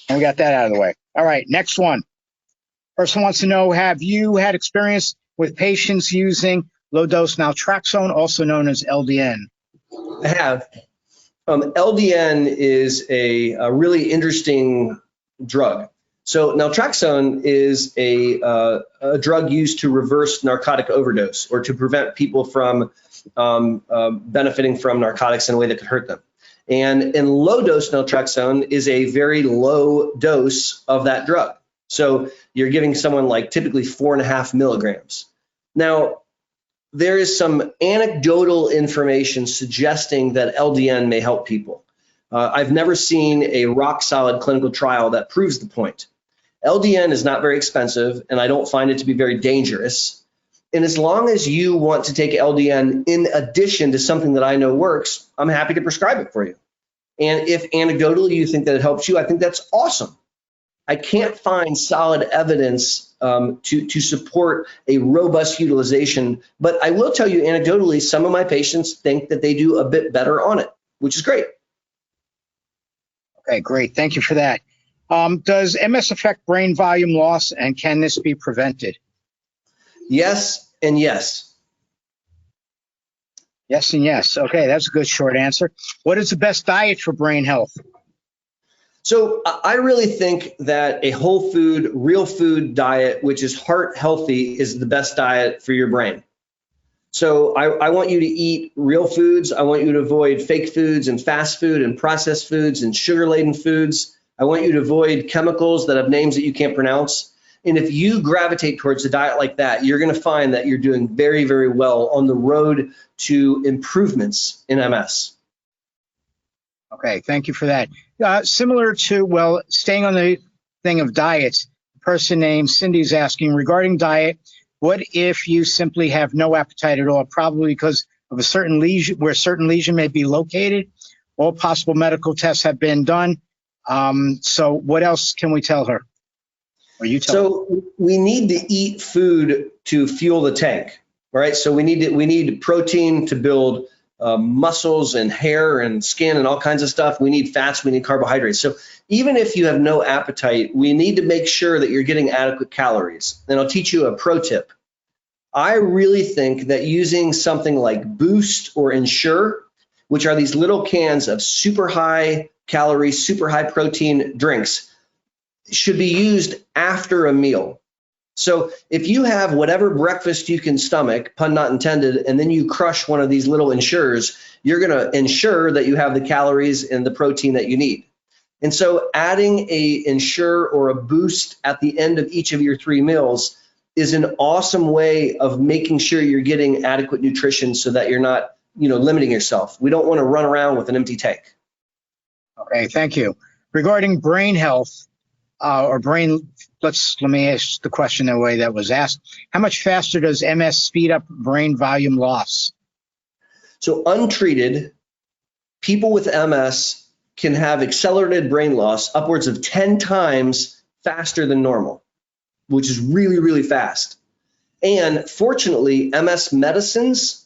And we got that out of the way. All right, next one. Person wants to know, have you had experience with patients using low-dose naltrexone, also known as LDN? I have. LDN is a really interesting drug. So naltrexone is a drug used to reverse narcotic overdose or to prevent people from benefiting from narcotics in a way that could hurt them. And in low-dose naltrexone is a very low dose of that drug. So you're giving someone like typically 4.5 milligrams. Now, there is some anecdotal information suggesting that LDN may help people. I've never seen a rock-solid clinical trial that proves the point. LDN is not very expensive, and I don't find it to be very dangerous. And as long as you want to take LDN in addition to something that I know works, I'm happy to prescribe it for you. And if anecdotally you think that it helps you, I think that's awesome. I can't find solid evidence to support a robust utilization, but I will tell you anecdotally, some of my patients think that they do a bit better on it, which is great. Okay, great. Thank you for that. Does MS affect brain volume loss, and can this be prevented? Yes and yes. Yes and yes. Okay, that's a good short answer. What is the best diet for brain health? So I really think that a whole food, real food diet, which is heart healthy, is the best diet for your brain. So I want you to eat real foods. I want you to avoid fake foods and fast food and processed foods and sugar-laden foods. I want you to avoid chemicals that have names that you can't pronounce. And if you gravitate towards a diet like that, you're going to find that you're doing very, very well on the road to improvements in MS. Okay, thank you for that. Similar to, well, staying on the thing of diets, a person named Cindy's asking, regarding diet, what if you simply have no appetite at all, probably because of a certain lesion, where a certain lesion may be located? All possible medical tests have been done. So what else can we tell her? Or you tell her? So we need to eat food to fuel the tank, right? So we need protein to build muscles and hair and skin and all kinds of stuff. We need fats, we need carbohydrates. So even if you have no appetite, we need to make sure that you're getting adequate calories. And I'll teach you a pro tip. I really think that using something like Boost or Ensure, which are these little cans of super high calorie, super high protein drinks, should be used after a meal. So if you have whatever breakfast you can stomach, pun not intended, and then you crush one of these little Ensures, you're going to ensure that you have the calories and the protein that you need. And so adding a Ensure or a Boost at the end of each of your 3 meals is an awesome way of making sure you're getting adequate nutrition so that you're not, limiting yourself. We don't want to run around with an empty tank. Okay, thank you. Regarding brain health, let me ask the question the way that was asked. How much faster does MS speed up brain volume loss? So untreated, people with MS can have accelerated brain loss upwards of 10 times faster than normal, which is really, really fast. And fortunately, MS medicines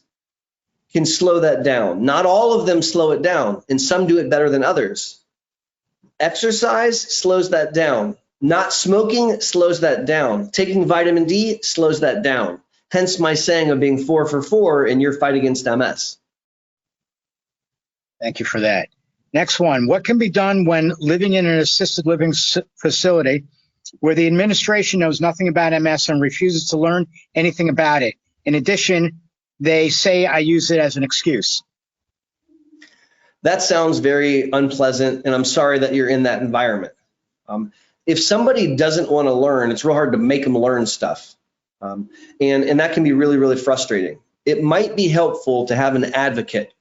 can slow that down. Not all of them slow it down, and some do it better than others. Exercise slows that down. Not smoking slows that down. Taking vitamin D slows that down. Hence my saying of being 4 for 4 in your fight against MS. Thank you for that. Next one, what can be done when living in an assisted living facility where the administration knows nothing about MS and refuses to learn anything about it? In addition, they say I use it as an excuse. That sounds very unpleasant, and I'm sorry that you're in that environment. If somebody doesn't want to learn, it's real hard to make them learn stuff. And that can be really, really frustrating. It might be helpful to have an advocate.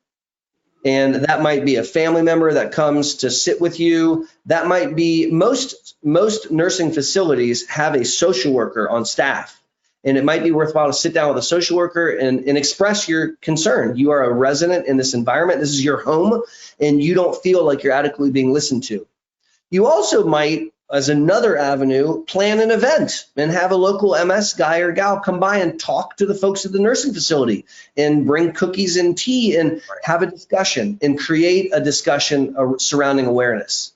And that might be a family member that comes to sit with you. That might be most nursing facilities have a social worker on staff. And it might be worthwhile to sit down with a social worker and express your concern. You are a resident in this environment. This is your home, and you don't feel like you're adequately being listened to. You also might, as another avenue, plan an event and have a local MS guy or gal come by and talk to the folks at the nursing facility and bring cookies and tea and have a discussion and create a discussion surrounding awareness.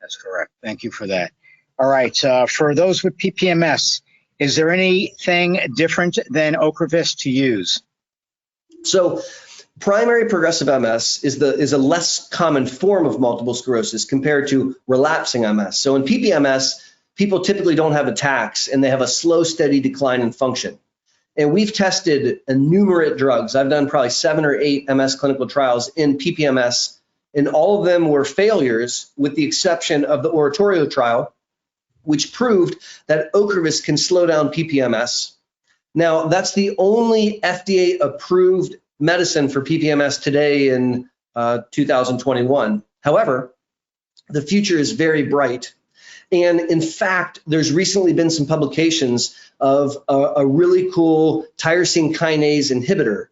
That's correct. Thank you for that. All right. For those with PPMS, is there anything different than Ocrevus to use? So primary progressive MS is a less common form of multiple sclerosis compared to relapsing MS. So in PPMS, people typically don't have attacks and they have a slow, steady decline in function. And we've tested innumerate drugs. I've done probably 7 or 8 MS clinical trials in PPMS, and all of them were failures with the exception of the Oratorio trial, which proved that Ocrevus can slow down PPMS. Now, that's the only FDA-approved medicine for PPMS today in 2021. However, the future is very bright. And in fact, there's recently been some publications of a really cool tyrosine kinase inhibitor,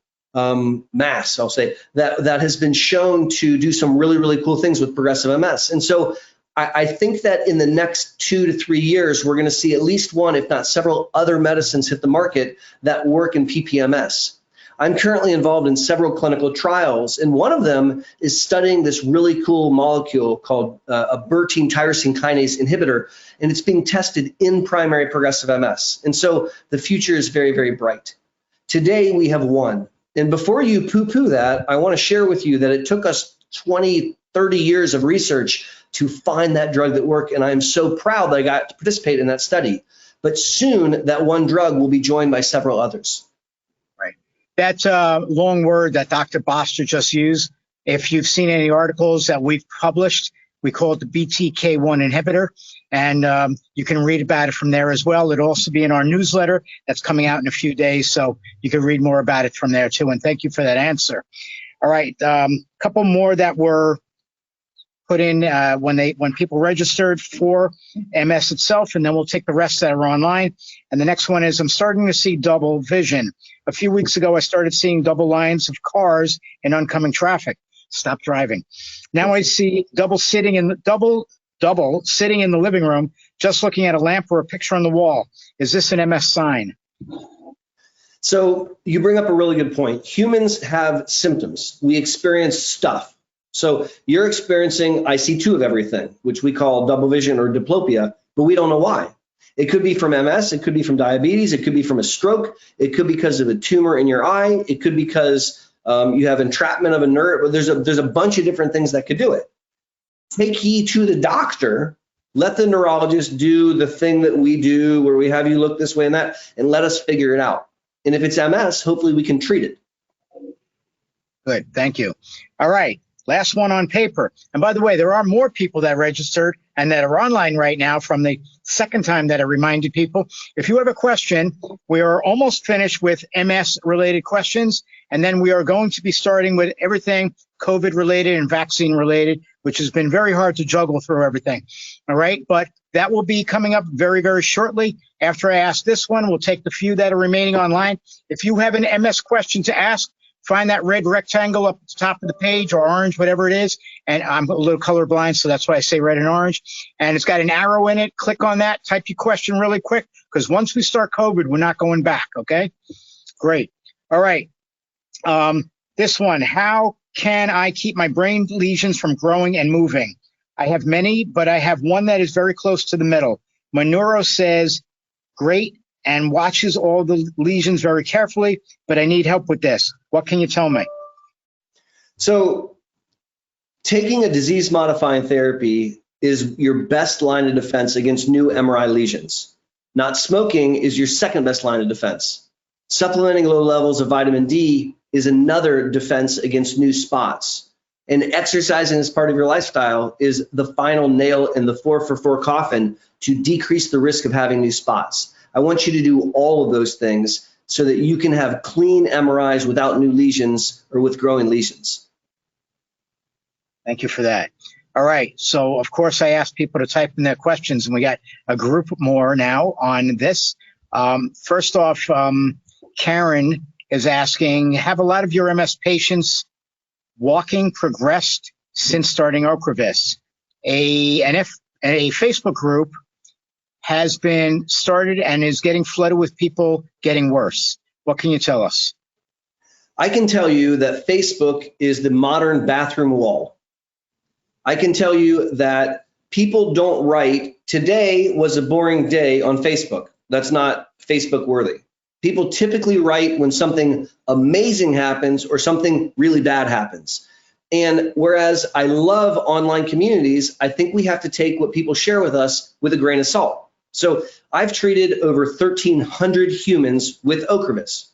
MAS, I'll say, that has been shown to do some really, really cool things with progressive MS. And so I think that in the next 2 to 3 years, we're going to see at least one, if not several other medicines hit the market that work in PPMS. I'm currently involved in several clinical trials, and one of them is studying this really cool molecule called a tyrosine kinase inhibitor, and it's being tested in primary progressive MS. And so the future is very, very bright. Today, we have one. And before you poo-poo that, I want to share with you that it took us 20, 30 years of research to find that drug that worked, and I'm so proud that I got to participate in that study. But soon, that one drug will be joined by several others. Right. That's a long word that Dr. Boster just used. If you've seen any articles that we've published, we call it the BTK1 inhibitor, and you can read about it from there as well. It'll also be in our newsletter that's coming out in a few days, so you can read more about it from there too, and thank you for that answer. All right, a couple more that were put in when people registered for MS itself, and then we'll take the rest that are online. And the next one is, I'm starting to see double vision. A few weeks ago, I started seeing double lines of cars in oncoming traffic. Stop driving. Now I see double sitting in the living room, just looking at a lamp or a picture on the wall. Is this an MS sign? So you bring up a really good point. Humans have symptoms. We experience stuff. So you're experiencing, I see 2 of everything, which we call double vision or diplopia, but we don't know why. It could be from MS, it could be from diabetes, it could be from a stroke, it could be because of a tumor in your eye, it could be because you have entrapment of a nerve. There's a bunch of different things that could do it. Take ye to the doctor, let the neurologist do the thing that we do where we have you look this way and that, and let us figure it out. And if it's MS, hopefully we can treat it. Good, thank you. All right. Last one on paper. And by the way, there are more people that registered and that are online right now from the second time that I reminded people. If you have a question, we are almost finished with MS-related questions, and then we are going to be starting with everything COVID-related and vaccine-related, which has been very hard to juggle through everything. All right, but that will be coming up very, very shortly. After I ask this one, we'll take the few that are remaining online. If you have an MS question to ask, find that red rectangle up at the top of the page, or orange, whatever it is. And I'm a little colorblind, so that's why I say red and orange. And it's got an arrow in it. Click on that. Type your question really quick, because once we start COVID, we're not going back, okay? Great. All right. This one, how can I keep my brain lesions from growing and moving? I have many, but I have one that is very close to the middle. My neuro says, great, and watches all the lesions very carefully, but I need help with this. What can you tell me? So taking a disease-modifying therapy is your best line of defense against new MRI lesions. Not smoking is your second best line of defense. Supplementing low levels of vitamin D is another defense against new spots. And exercising as part of your lifestyle is the final nail in the 4-for-4 coffin to decrease the risk of having new spots. I want you to do all of those things so that you can have clean MRIs without new lesions or with growing lesions. Thank you for that. All right. So, of course, I asked people to type in their questions, and we got a group more now on this. First off, Karen is asking, have a lot of your MS patients walking progressed since starting Ocrevus? And if a Facebook group has been started and is getting flooded with people getting worse, what can you tell us? I can tell you that Facebook is the modern bathroom wall. I can tell you that people don't write, today was a boring day on Facebook. That's not Facebook worthy. People typically write when something amazing happens or something really bad happens. And whereas I love online communities, I think we have to take what people share with us with a grain of salt. So I've treated over 1,300 humans with Ocrevus.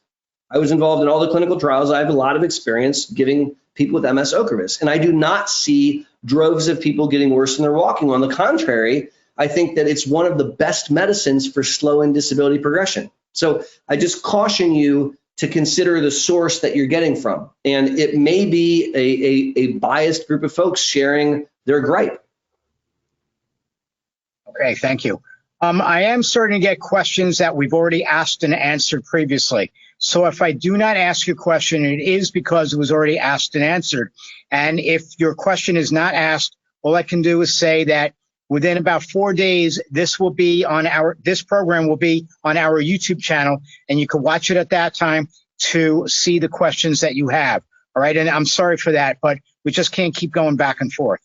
I was involved in all the clinical trials. I have a lot of experience giving people with MS Ocrevus, and I do not see droves of people getting worse than they're walking. On the contrary, I think that it's one of the best medicines for slowing disability progression. So I just caution you to consider the source that you're getting from. And it may be a biased group of folks sharing their gripe. Okay, thank you. I am starting to get questions that we've already asked and answered previously. So if I do not ask your question, it is because it was already asked and answered. And if your question is not asked, all I can do is say that within about 4 days, this program will be on our YouTube channel, and you can watch it at that time to see the questions that you have. All right. And I'm sorry for that, but we just can't keep going back and forth.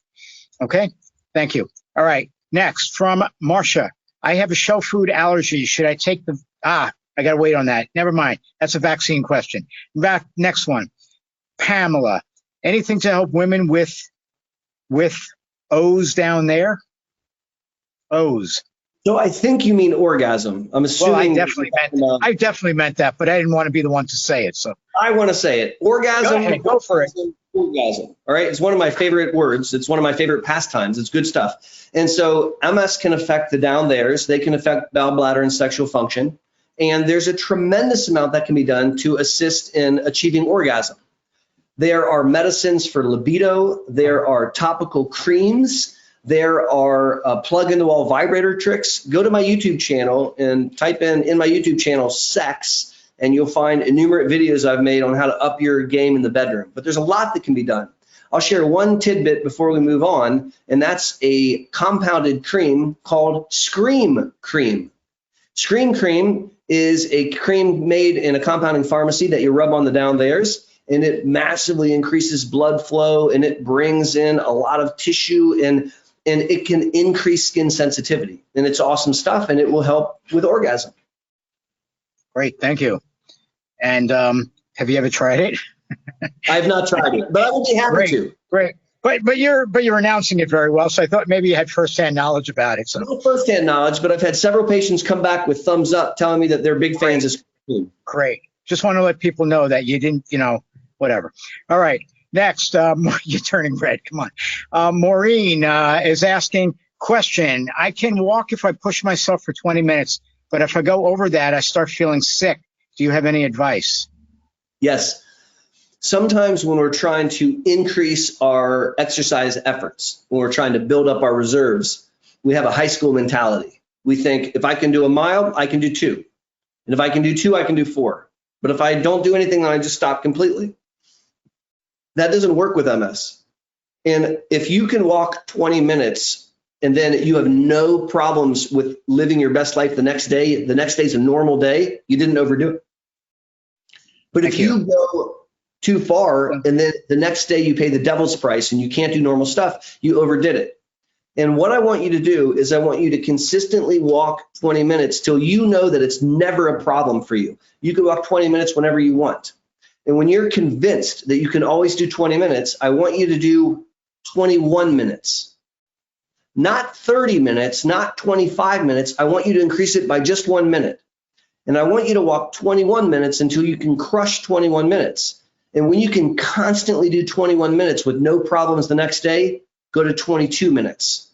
Okay. Thank you. All right. Next, from Marcia. I have a shell food allergy. Should I take I got to wait on that. Never mind. That's a vaccine question. Next one. Pamela. Anything to help women with O's down there? O's. So I think you mean orgasm. I'm assuming. Well, I definitely meant that, but I didn't want to be the one to say it. So I want to say it. Orgasm. Go for it. Orgasm. All right. It's one of my favorite words. It's one of my favorite pastimes. It's good stuff. And so MS can affect the down theres. They can affect bowel, bladder, and sexual function. And there's a tremendous amount that can be done to assist in achieving orgasm. There are medicines for libido. There are topical creams. There are plug-in-the-wall vibrator tricks. Go to my YouTube channel and type in my YouTube channel, sex, and you'll find innumerate videos I've made on how to up your game in the bedroom. But there's a lot that can be done. I'll share one tidbit before we move on, and that's a compounded cream called Scream Cream. Scream Cream is a cream made in a compounding pharmacy that you rub on the down theres, and it massively increases blood flow, and it brings in a lot of tissue, and it can increase skin sensitivity. And it's awesome stuff, and it will help with orgasm. Great, thank you. And have you ever tried it? I have not tried it, but I would be happy to. Great. But you're announcing it very well, so I thought maybe you had firsthand knowledge about it. So not firsthand knowledge, but I've had several patients come back with thumbs up telling me that they're big fans of Scream. Great. Just want to let people know that you didn't, whatever. All right. Next, you're turning red. Come on. Maureen is asking, question, I can walk if I push myself for 20 minutes, but if I go over that, I start feeling sick. Do you have any advice? Yes. Sometimes when we're trying to increase our exercise efforts, when we're trying to build up our reserves, we have a high school mentality. We think if I can do a mile, I can do 2. And if I can do 2, I can do 4. But if I don't do anything, then I just stop completely. That doesn't work with MS. And if you can walk 20 minutes and then you have no problems with living your best life the next day's a normal day, you didn't overdo it. But if you go too far and then the next day you pay the devil's price and you can't do normal stuff, you overdid it. And what I want you to do is I want you to consistently walk 20 minutes till you know that it's never a problem for you. You can walk 20 minutes whenever you want. And when you're convinced that you can always do 20 minutes, I want you to do 21 minutes. Not 30 minutes, not 25 minutes. I want you to increase it by just 1 minute. And I want you to walk 21 minutes until you can crush 21 minutes. And when you can constantly do 21 minutes with no problems the next day, go to 22 minutes.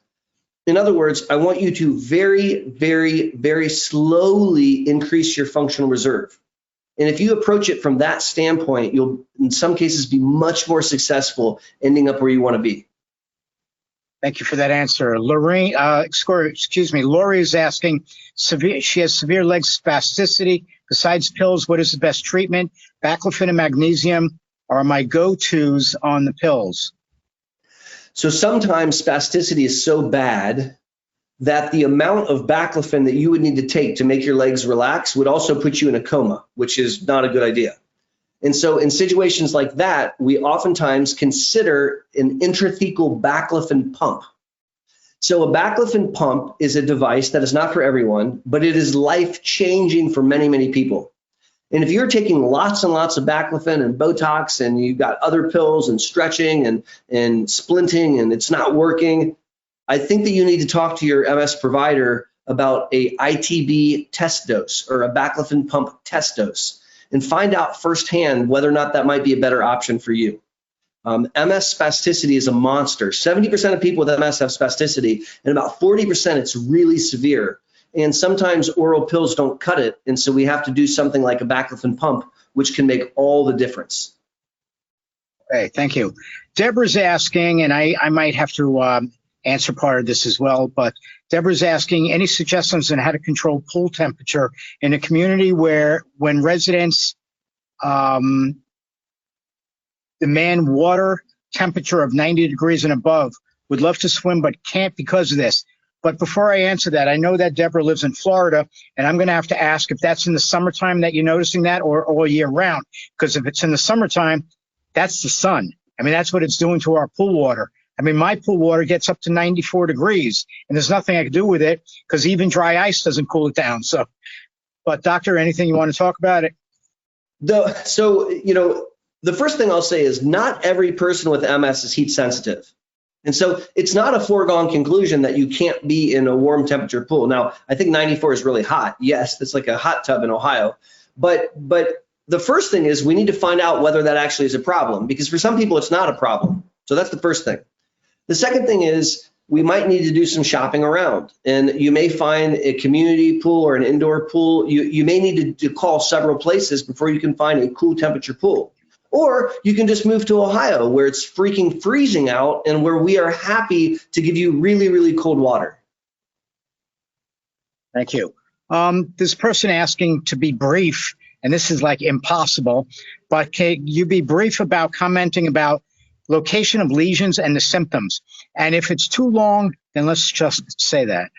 In other words, I want you to very, very, very slowly increase your functional reserve. And if you approach it from that standpoint, you'll, in some cases, be much more successful ending up where you want to be. Thank you for that answer. Lori is asking, she has severe leg spasticity. Besides pills, what is the best treatment? Baclofen and magnesium are my go-tos on the pills. So sometimes spasticity is so bad that the amount of baclofen that you would need to take to make your legs relax would also put you in a coma, which is not a good idea. And so in situations like that, we oftentimes consider an intrathecal baclofen pump. So a baclofen pump is a device that is not for everyone, but it is life-changing for many, many people. And if you're taking lots and lots of baclofen and Botox and you've got other pills and stretching and splinting and it's not working, I think that you need to talk to your MS provider about a ITB test dose or a baclofen pump test dose and find out firsthand whether or not that might be a better option for you. MS spasticity is a monster. 70% of people with MS have spasticity, and about 40% it's really severe. And sometimes oral pills don't cut it, and so we have to do something like a baclofen pump, which can make all the difference. Okay, thank you. Deborah's asking, and I might have to answer part of this as well, but Deborah's asking, any suggestions on how to control pool temperature in a community where when residents demand water temperature of 90 degrees and above, would love to swim but can't because of this. But before I answer that, I know that Deborah lives in Florida, and I'm going to have to ask if that's in the summertime that you're noticing that or all year round. Because if it's in the summertime, that's the sun. I mean, that's what it's doing to our pool water. I mean, my pool water gets up to 94 degrees, and there's nothing I can do with it because even dry ice doesn't cool it down. So, but doctor, anything you want to talk about it? So, the first thing I'll say is not every person with MS is heat sensitive. And so it's not a foregone conclusion that you can't be in a warm temperature pool. Now, I think 94 is really hot. Yes, it's like a hot tub in Ohio. But the first thing is we need to find out whether that actually is a problem, because for some people it's not a problem. So that's the first thing. The second thing is we might need to do some shopping around, and you may find a community pool or an indoor pool. You may need to call several places before you can find a cool temperature pool. Or you can just move to Ohio where it's freaking freezing out and where we are happy to give you really, really cold water. Thank you. This person asking to be brief, and this is like impossible, but can you be brief about commenting about location of lesions and the symptoms? And if it's too long, then let's just say that.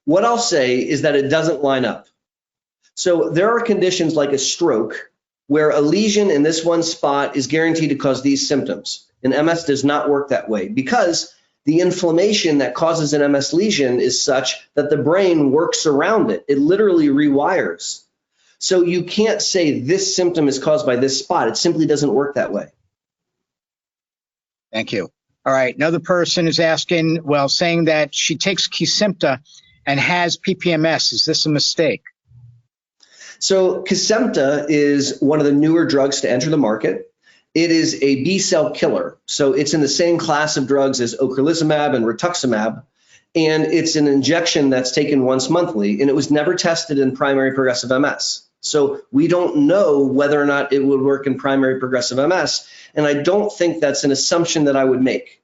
What I'll say is that it doesn't line up. So there are conditions like a stroke where a lesion in this one spot is guaranteed to cause these symptoms. And MS does not work that way because the inflammation that causes an MS lesion is such that the brain works around it. It literally rewires. So you can't say this symptom is caused by this spot. It simply doesn't work that way. Thank you. All right. Another person is asking, saying that she takes cassenta and has PPMS. Is this a mistake? So cassenta is one of the newer drugs to enter the market. It is a B-cell killer. So it's in the same class of drugs as ocrelizumab and rituximab. And it's an injection that's taken once monthly. And it was never tested in primary progressive MS. So we don't know whether or not it would work in primary progressive MS. And I don't think that's an assumption that I would make.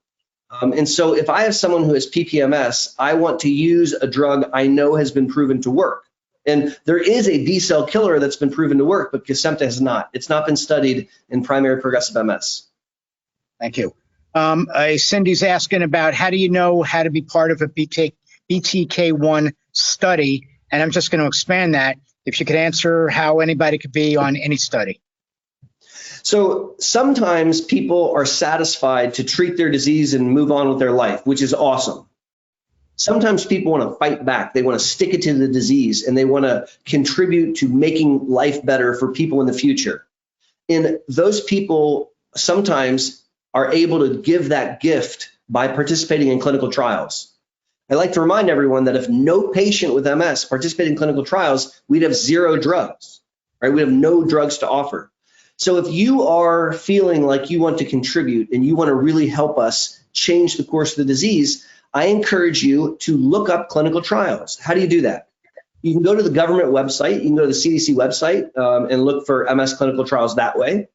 And so if I have someone who has PPMS, I want to use a drug I know has been proven to work. And there is a B-cell killer that's been proven to work, but cassenta has not. It's not been studied in primary progressive MS. Thank you. Cindy's asking about how do you know how to be part of a BTK1 study? And I'm just going to expand that. If you could answer how anybody could be on any study. So sometimes people are satisfied to treat their disease and move on with their life, which is awesome. Sometimes people want to fight back. They want to stick it to the disease and they want to contribute to making life better for people in the future. And those people sometimes are able to give that gift by participating in clinical trials. I like to remind everyone that if no patient with MS participated in clinical trials, we'd have zero drugs, right? We have no drugs to offer. So if you are feeling like you want to contribute and you want to really help us change the course of the disease, I encourage you to look up clinical trials. How do you do that? You can go to the government website, you can go to the CDC website and look for MS clinical trials that way.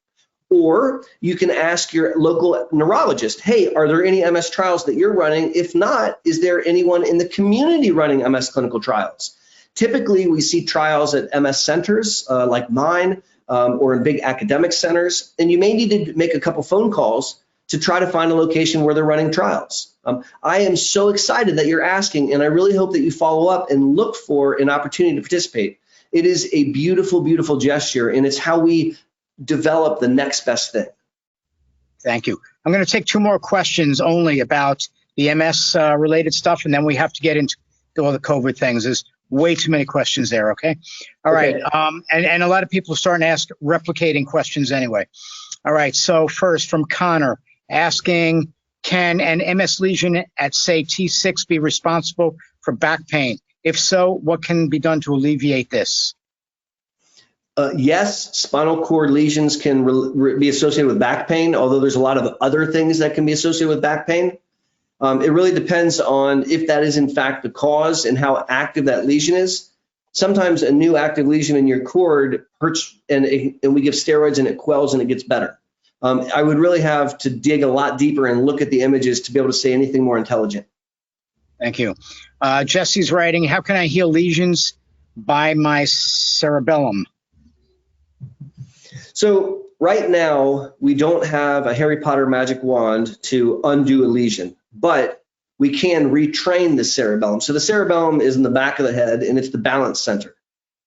Or you can ask your local neurologist, hey, are there any MS trials that you're running? If not, is there anyone in the community running MS clinical trials? Typically, we see trials at MS centers like mine or in big academic centers, and you may need to make a couple phone calls to try to find a location where they're running trials. I am so excited that you're asking, and I really hope that you follow up and look for an opportunity to participate. It is a beautiful, beautiful gesture, and it's how we develop the next best thing. Thank you. I'm going to take two more questions only about the MS related stuff, and then we have to get into all the COVID things. There's way too many questions there, okay? All right, and a lot of people are starting to ask replicating questions anyway. All right, so first from Connor, asking, can an MS lesion at, say, T6 be responsible for back pain? If so, what can be done to alleviate this? Yes, spinal cord lesions can be associated with back pain, although there's a lot of other things that can be associated with back pain. It really depends on if that is in fact the cause and how active that lesion is. Sometimes a new active lesion in your cord hurts and we give steroids and it quells and it gets better. I would really have to dig a lot deeper and look at the images to be able to say anything more intelligent. Thank you. Jesse's writing, how can I heal lesions by my cerebellum? So right now, we don't have a Harry Potter magic wand to undo a lesion, but we can retrain the cerebellum. So the cerebellum is in the back of the head and it's the balance center.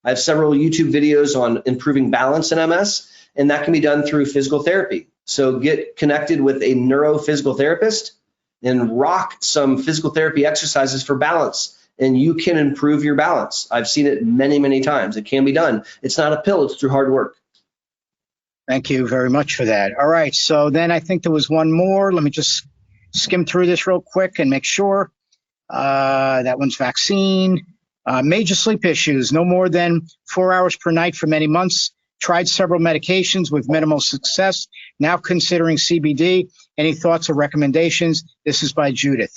I have several YouTube videos on improving balance in MS, and that can be done through physical therapy. So get connected with a neurophysical therapist and rock some physical therapy exercises for balance, and you can improve your balance. I've seen it many, many times. It can be done. It's not a pill, it's through hard work. Thank you very much for that. All right, so then I think there was one more. Let me just skim through this real quick and make sure. That one's vaccine. Major sleep issues, no more than 4 hours per night for many months. Tried several medications with minimal success. Now considering CBD. Any thoughts or recommendations? This is by Judith.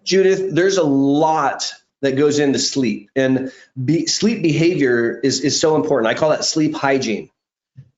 Judith, there's a lot that goes into sleep, and sleep behavior is so important. I call that sleep hygiene.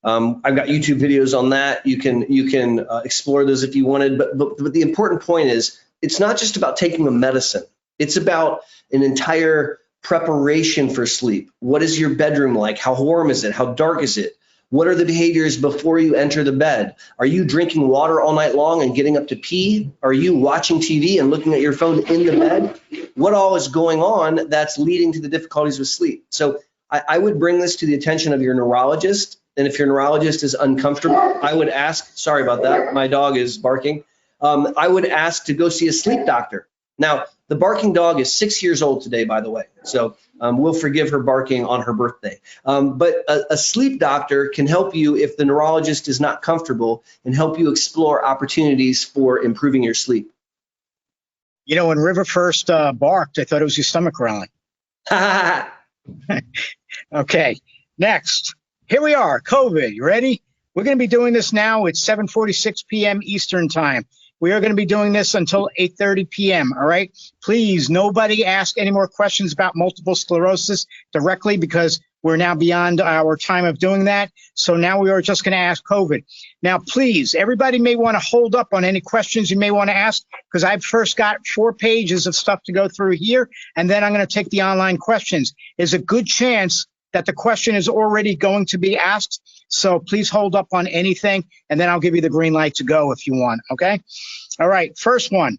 I've got YouTube videos on that. You can explore those if you wanted, but the important point is it's not just about taking a medicine. It's about an entire preparation for sleep. What is your bedroom like? How warm is it? How dark is it? What are the behaviors before you enter the bed? Are you drinking water all night long and getting up to pee? Are you watching TV and looking at your phone in the bed? What all is going on that's leading to the difficulties with sleep? So I would bring this to the attention of your neurologist. And if your neurologist is uncomfortable, I would ask, sorry about that, my dog is barking. I would ask to go see a sleep doctor. Now, the barking dog is 6 years old today, by the way. So we'll forgive her barking on her birthday. But a sleep doctor can help you if the neurologist is not comfortable and help you explore opportunities for improving your sleep. You know, when River first barked, I thought it was your stomach growling. Okay, next. Here we are, COVID. You ready? We're going to be doing this now. It's 7:46 p.m. Eastern time. We are going to be doing this until 8:30 p.m. All right? Please, nobody ask any more questions about multiple sclerosis directly because we're now beyond our time of doing that. So now we are just going to ask COVID. Now, please, everybody may want to hold up on any questions you may want to ask because I've first got 4 pages of stuff to go through here, and then I'm going to take the online questions. There's a good chance that the question is already going to be asked. So please hold up on anything, and then I'll give you the green light to go if you want, okay? All right, first one.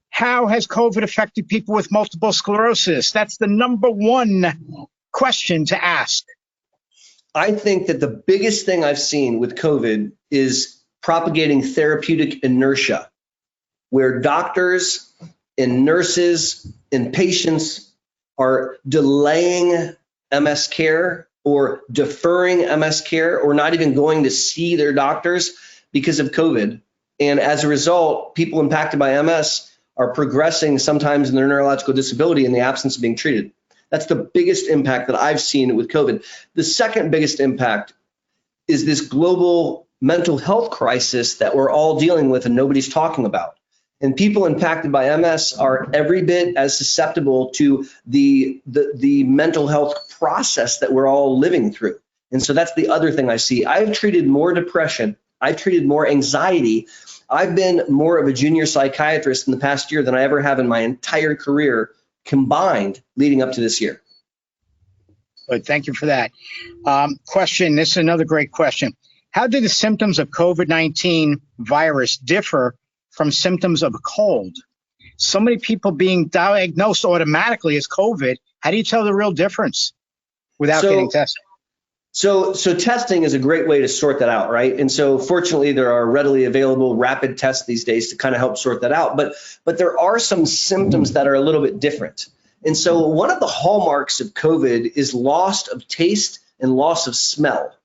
How has COVID affected people with multiple sclerosis? That's the number one question to ask. I think that the biggest thing I've seen with COVID is propagating therapeutic inertia, where doctors and nurses and patients are delaying MS care or deferring MS care or not even going to see their doctors because of COVID. And as a result, people impacted by MS are progressing sometimes in their neurological disability in the absence of being treated. That's the biggest impact that I've seen with COVID. The second biggest impact is this global mental health crisis that we're all dealing with and nobody's talking about. And people impacted by MS are every bit as susceptible to the mental health process that we're all living through. And so that's the other thing I see. I've treated more depression. I've treated more anxiety. I've been more of a junior psychiatrist in the past year than I ever have in my entire career combined leading up to this year. Good, thank you for that. Question, this is another great question. How do the symptoms of COVID-19 virus differ from symptoms of a cold? So many people being diagnosed automatically as COVID. How do you tell the real difference without getting tested? So testing is a great way to sort that out, right? And so fortunately, there are readily available rapid tests these days to kind of help sort that out. But there are some symptoms that are a little bit different. And so one of the hallmarks of COVID is loss of taste and loss of smell.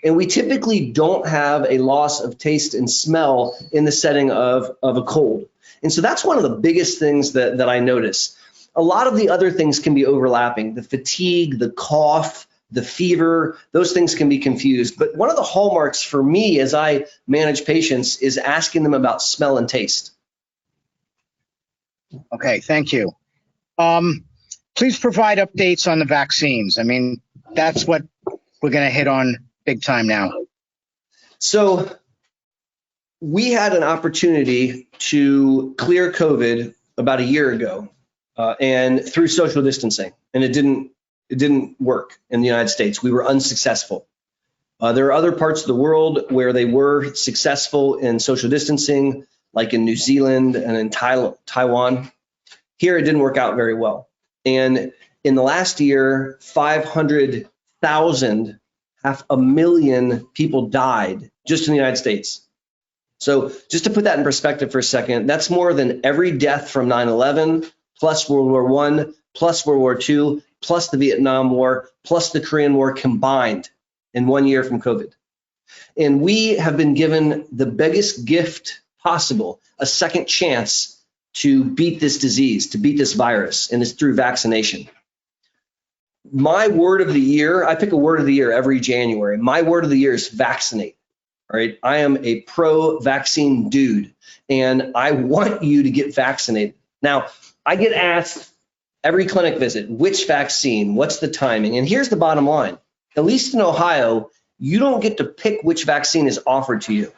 And we typically don't have a loss of taste and smell in the setting of a cold. And so that's one of the biggest things that I notice. A lot of the other things can be overlapping. The fatigue, the cough, the fever, those things can be confused. But one of the hallmarks for me as I manage patients is asking them about smell and taste. Okay, thank you. Please provide updates on the vaccines. I mean, that's what we're going to hit on big time now. So we had an opportunity to clear COVID about a year ago and through social distancing, and it didn't work in the United States. We were unsuccessful. There are other parts of the world where they were successful in social distancing, like in New Zealand and in Taiwan. Here, it didn't work out very well. And in the last year, 500,000, 500,000 people died just in the United States. So just to put that in perspective for a second, that's more than every death from 9/11, plus World War I, plus World War II, plus the Vietnam War, plus the Korean War combined in 1 year from COVID. And we have been given the biggest gift possible, a second chance to beat this disease, to beat this virus, and it's through vaccination. My word of the year, I pick a word of the year every January. My word of the year is vaccinate. All right, I am a pro-vaccine dude, and I want you to get vaccinated. Now, I get asked every clinic visit, which vaccine, what's the timing? And here's the bottom line. At least in Ohio, you don't get to pick which vaccine is offered to you.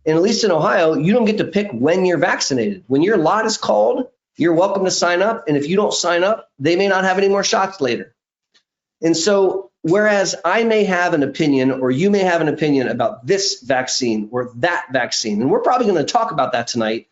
And at least in Ohio, you don't get to pick when you're vaccinated. When your lot is called, you're welcome to sign up. And if you don't sign up, they may not have any more shots later. And so, whereas I may have an opinion or you may have an opinion about this vaccine or that vaccine, and we're probably going to talk about that tonight,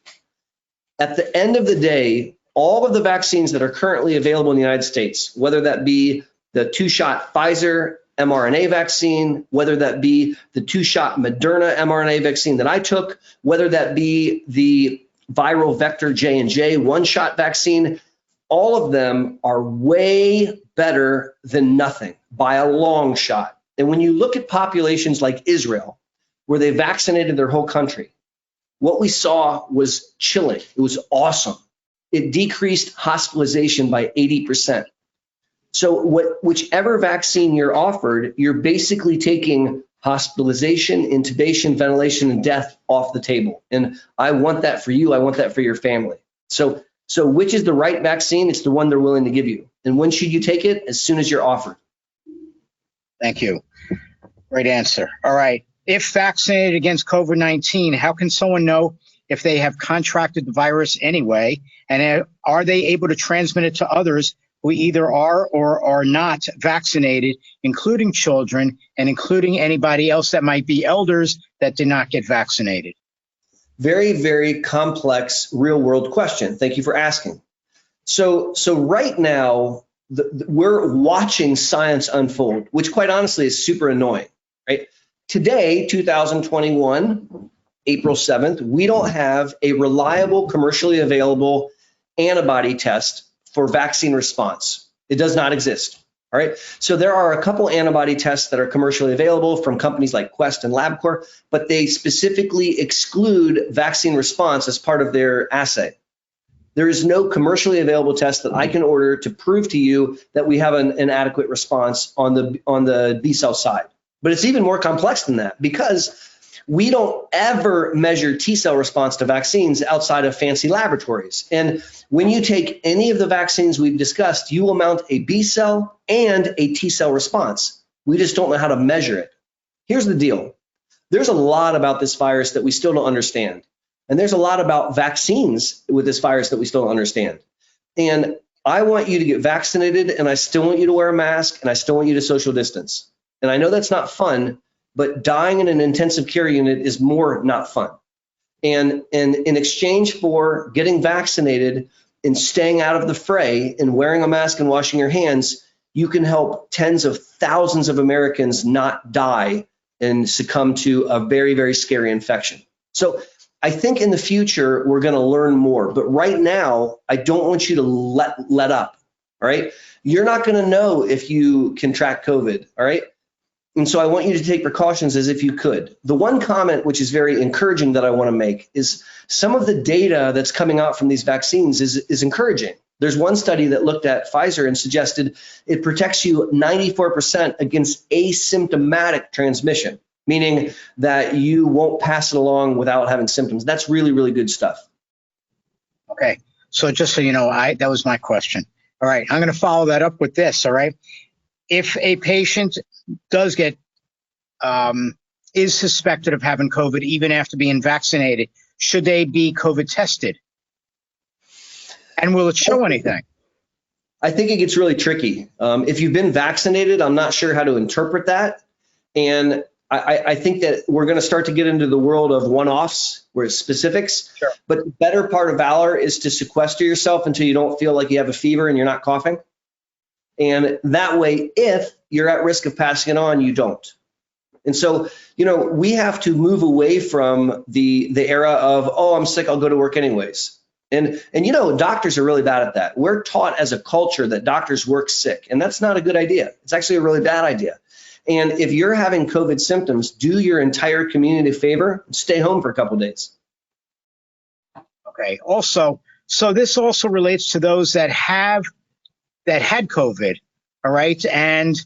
at the end of the day, all of the vaccines that are currently available in the United States, whether that be the 2-shot Pfizer mRNA vaccine, whether that be the 2-shot Moderna mRNA vaccine that I took, whether that be the viral vector J&J 1-shot vaccine, all of them are way better than nothing by a long shot. And when you look at populations like Israel, where they vaccinated their whole country, what we saw was chilling. It was awesome. It decreased hospitalization by 80%. So whichever vaccine you're offered, you're basically taking hospitalization, intubation, ventilation, and death off the table. And I want that for you. I want that for your family. So which is the right vaccine? It's the one they're willing to give you. And when should you take it? As soon as you're offered. Thank you. Great answer. All right. If vaccinated against COVID-19, how can someone know if they have contracted the virus anyway? And are they able to transmit it to others who either are or are not vaccinated, including children and including anybody else that might be elders that did not get vaccinated? Very, very complex real world question. Thank you for asking. So right now, we're watching science unfold, which quite honestly is super annoying, right? Today, 2021, April 7th, we don't have a reliable, commercially available antibody test for vaccine response. It does not exist. All right. So there are a couple antibody tests that are commercially available from companies like Quest and LabCorp, but they specifically exclude vaccine response as part of their assay. There is no commercially available test that I can order to prove to you that we have an adequate response on the B cell side. But it's even more complex than that, because we don't ever measure T cell response to vaccines outside of fancy laboratories. And when you take any of the vaccines we've discussed, you will mount a B cell and a T cell response. We just don't know how to measure it. Here's the deal. There's a lot about this virus that we still don't understand. And there's a lot about vaccines with this virus that we still don't understand. And I want you to get vaccinated, and I still want you to wear a mask, and I still want you to social distance. And I know that's not fun, but dying in an intensive care unit is more not fun. And in exchange for getting vaccinated and staying out of the fray and wearing a mask and washing your hands, you can help tens of thousands of Americans not die and succumb to a very, very scary infection. So I think in the future, we're going to learn more. But right now, I don't want you to let up. All right. You're not going to know if you contract COVID. All right. And so I want you to take precautions as if you could. The one comment which is very encouraging that I want to make is some of the data that's coming out from these vaccines is encouraging. There's one study that looked at Pfizer and suggested it protects you 94% against asymptomatic transmission, meaning that you won't pass it along without having symptoms. That's really, really good stuff. Okay. So just so you know, that was my question. All right. I'm going to follow that up with this. All right. If a patient does get, is suspected of having COVID even after being vaccinated, should they be COVID tested? And will it show anything? I think it gets really tricky. If you've been vaccinated, I'm not sure how to interpret that. And I think that we're going to start to get into the world of one-offs, where it's specifics. Sure. But the better part of valor is to sequester yourself until you don't feel like you have a fever and you're not coughing. And that way, if you're at risk of passing it on, you don't. And so, we have to move away from the era of, oh, I'm sick, I'll go to work anyways. And doctors are really bad at that. We're taught as a culture that doctors work sick, and that's not a good idea. It's actually a really bad idea. And if you're having COVID symptoms, do your entire community a favor, stay home for a couple of days. Okay. Also, so this also relates to those that had COVID, all right, and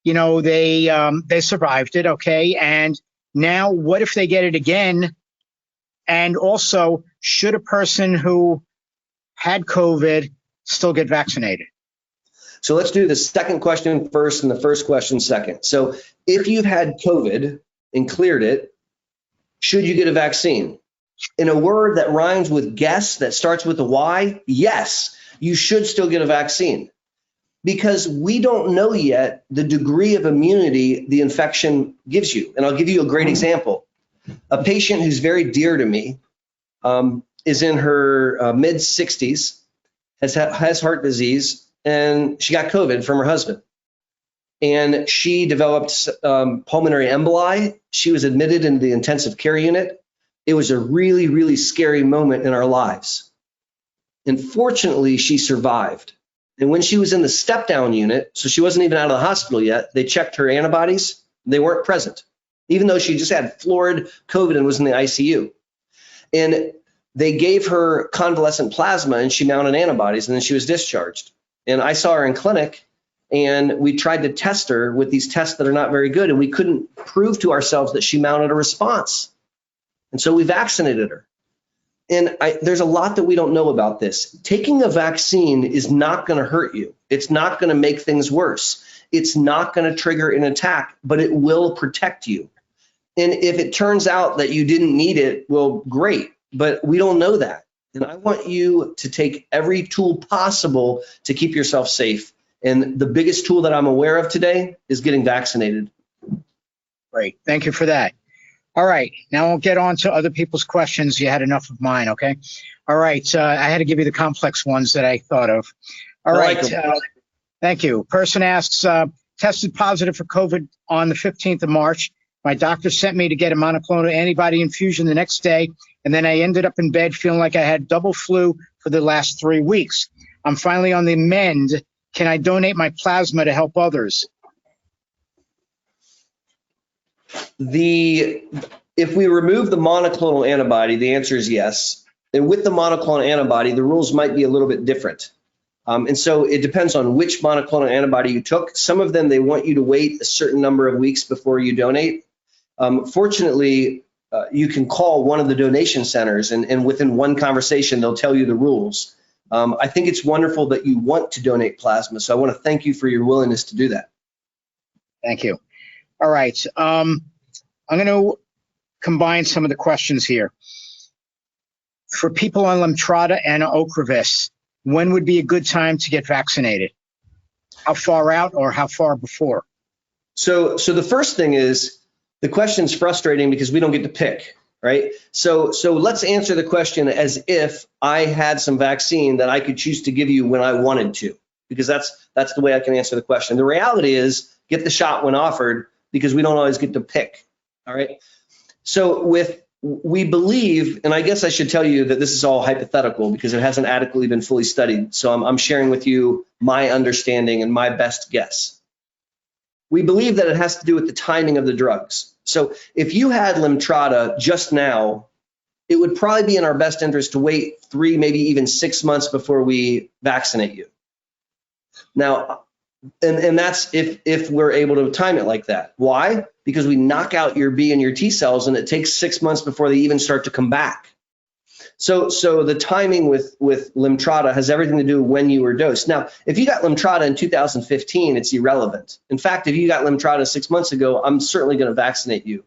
they survived it, okay, and now what if they get it again? And also, should a person who had COVID still get vaccinated? So let's do the second question first and the first question second. So if you've had COVID and cleared it, should you get a vaccine? In a word that rhymes with guess, that starts with a Y, yes, you should still get a vaccine. Because we don't know yet the degree of immunity the infection gives you. And I'll give you a great example. A patient who's very dear to me is in her mid-60s, has heart disease, and she got COVID from her husband. And she developed pulmonary emboli. She was admitted into the intensive care unit. It was a really, really scary moment in our lives. And fortunately, she survived. And when she was in the step-down unit, so she wasn't even out of the hospital yet, they checked her antibodies. They weren't present, even though she just had florid COVID and was in the ICU. And they gave her convalescent plasma, and she mounted antibodies, and then she was discharged. And I saw her in clinic, and we tried to test her with these tests that are not very good, and we couldn't prove to ourselves that she mounted a response. And so we vaccinated her. And there's a lot that we don't know about this. Taking a vaccine is not going to hurt you. It's not going to make things worse. It's not going to trigger an attack, but it will protect you. And if it turns out that you didn't need it, well, great. But we don't know that. And I want you to take every tool possible to keep yourself safe. And the biggest tool that I'm aware of today is getting vaccinated. Great. Thank you for that. All right. Now I'll get on to other people's questions. You had enough of mine, okay? All right. I had to give you the complex ones that I thought of. All right. Thank you. Person asks, tested positive for COVID on the 15th of March. My doctor sent me to get a monoclonal antibody infusion the next day, and then I ended up in bed feeling like I had double flu for the last 3 weeks. I'm finally on the mend. Can I donate my plasma to help others? If we remove the monoclonal antibody, the answer is yes. And with the monoclonal antibody, the rules might be a little bit different. And so it depends on which monoclonal antibody you took. Some of them, they want you to wait a certain number of weeks before you donate. Fortunately, you can call one of the donation centers, and within one conversation, they'll tell you the rules. I think it's wonderful that you want to donate plasma. So I want to thank you for your willingness to do that. Thank you. All right. I'm going to combine some of the questions here. For people on Lemtrada and Ocrevus, when would be a good time to get vaccinated? How far out or how far before? So the first thing is, the question's frustrating because we don't get to pick, right? So let's answer the question as if I had some vaccine that I could choose to give you when I wanted to, because that's the way I can answer the question. The reality is, get the shot when offered, because we don't always get to pick, all right? So we believe, and I guess I should tell you that this is all hypothetical because it hasn't adequately been fully studied. So I'm sharing with you my understanding and my best guess. We believe that it has to do with the timing of the drugs. So if you had Lemtrada just now, it would probably be in our best interest to wait 3, maybe even 6 months before we vaccinate you. Now, and that's if we're able to time it like that. Why? Because we knock out your B and your T cells, and it takes 6 months before they even start to come back. So the timing with Lemtrada has everything to do with when you were dosed. Now, if you got Lemtrada in 2015, it's irrelevant. In fact, if you got Lemtrada 6 months ago, I'm certainly going to vaccinate you.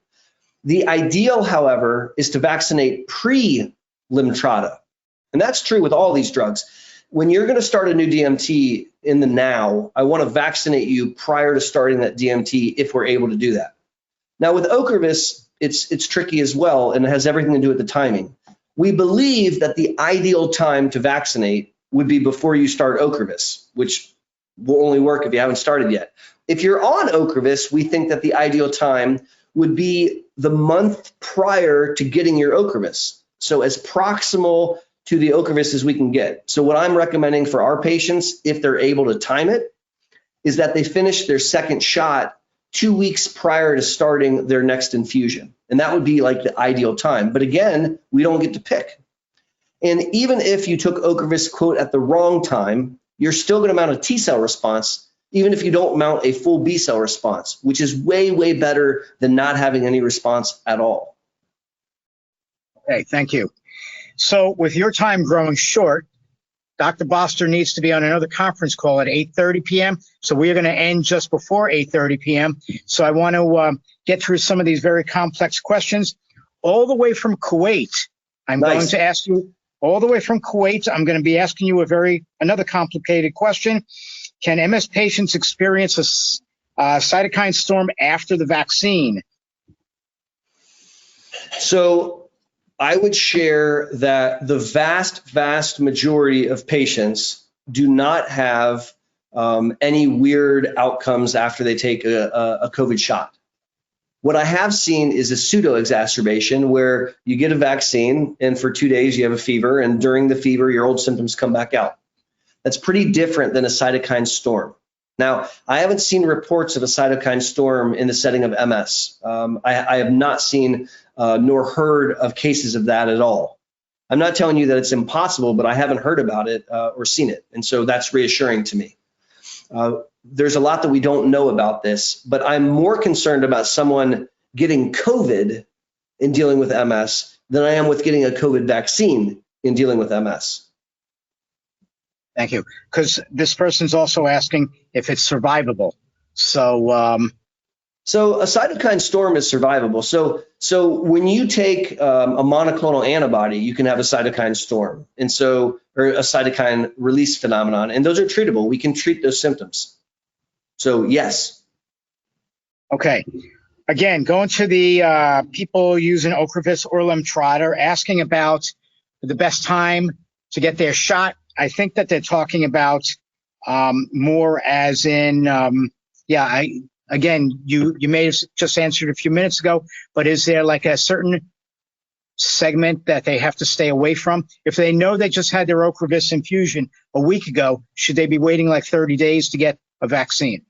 The ideal, however, is to vaccinate pre-Lemtrada. And that's true with all these drugs. When you're going to start a new DMT in the now, I want to vaccinate you prior to starting that DMT if we're able to do that. Now with Ocrevus, it's tricky as well, and it has everything to do with the timing. We believe that the ideal time to vaccinate would be before you start Ocrevus, which will only work if you haven't started yet. If you're on Ocrevus, we think that the ideal time would be the month prior to getting your Ocrevus. So as proximal to the Ocrevus as we can get. So what I'm recommending for our patients, if they're able to time it, is that they finish their second shot 2 weeks prior to starting their next infusion. And that would be like the ideal time. But again, we don't get to pick. And even if you took Ocrevus, quote, at the wrong time, you're still going to mount a T cell response, even if you don't mount a full B cell response, which is way, way better than not having any response at all. Okay, thank you. So with your time growing short, Dr. Boster needs to be on another conference call at 8:30 p.m. So we are going to end just before 8:30 p.m. So I want to get through some of these very complex questions. All the way from Kuwait, I'm going to ask you, all the way from Kuwait, I'm going to be asking you another complicated question. Can MS patients experience a cytokine storm after the vaccine? So I would share that the vast, vast majority of patients do not have any weird outcomes after they take a COVID shot. What I have seen is a pseudo exacerbation where you get a vaccine and for 2 days you have a fever, and during the fever your old symptoms come back out. That's pretty different than a cytokine storm. Now, I haven't seen reports of a cytokine storm in the setting of MS. I have not seen nor heard of cases of that at all. I'm not telling you that it's impossible, but I haven't heard about it or seen it. And so that's reassuring to me. There's a lot that we don't know about this, but I'm more concerned about someone getting COVID in dealing with MS than I am with getting a COVID vaccine in dealing with MS. Thank you. Because this person's also asking if it's survivable. So So a cytokine storm is survivable. So when you take a monoclonal antibody, you can have a cytokine storm, or a cytokine release phenomenon, and those are treatable. We can treat those symptoms. So yes. Okay. Again, going to the people using Ocrevus or Lemtrada, asking about the best time to get their shot. I think that they're talking about more as in, again, you may have just answered a few minutes ago, but is there like a certain segment that they have to stay away from? If they know they just had their Ocrevus infusion a week ago, should they be waiting like 30 days to get a vaccine?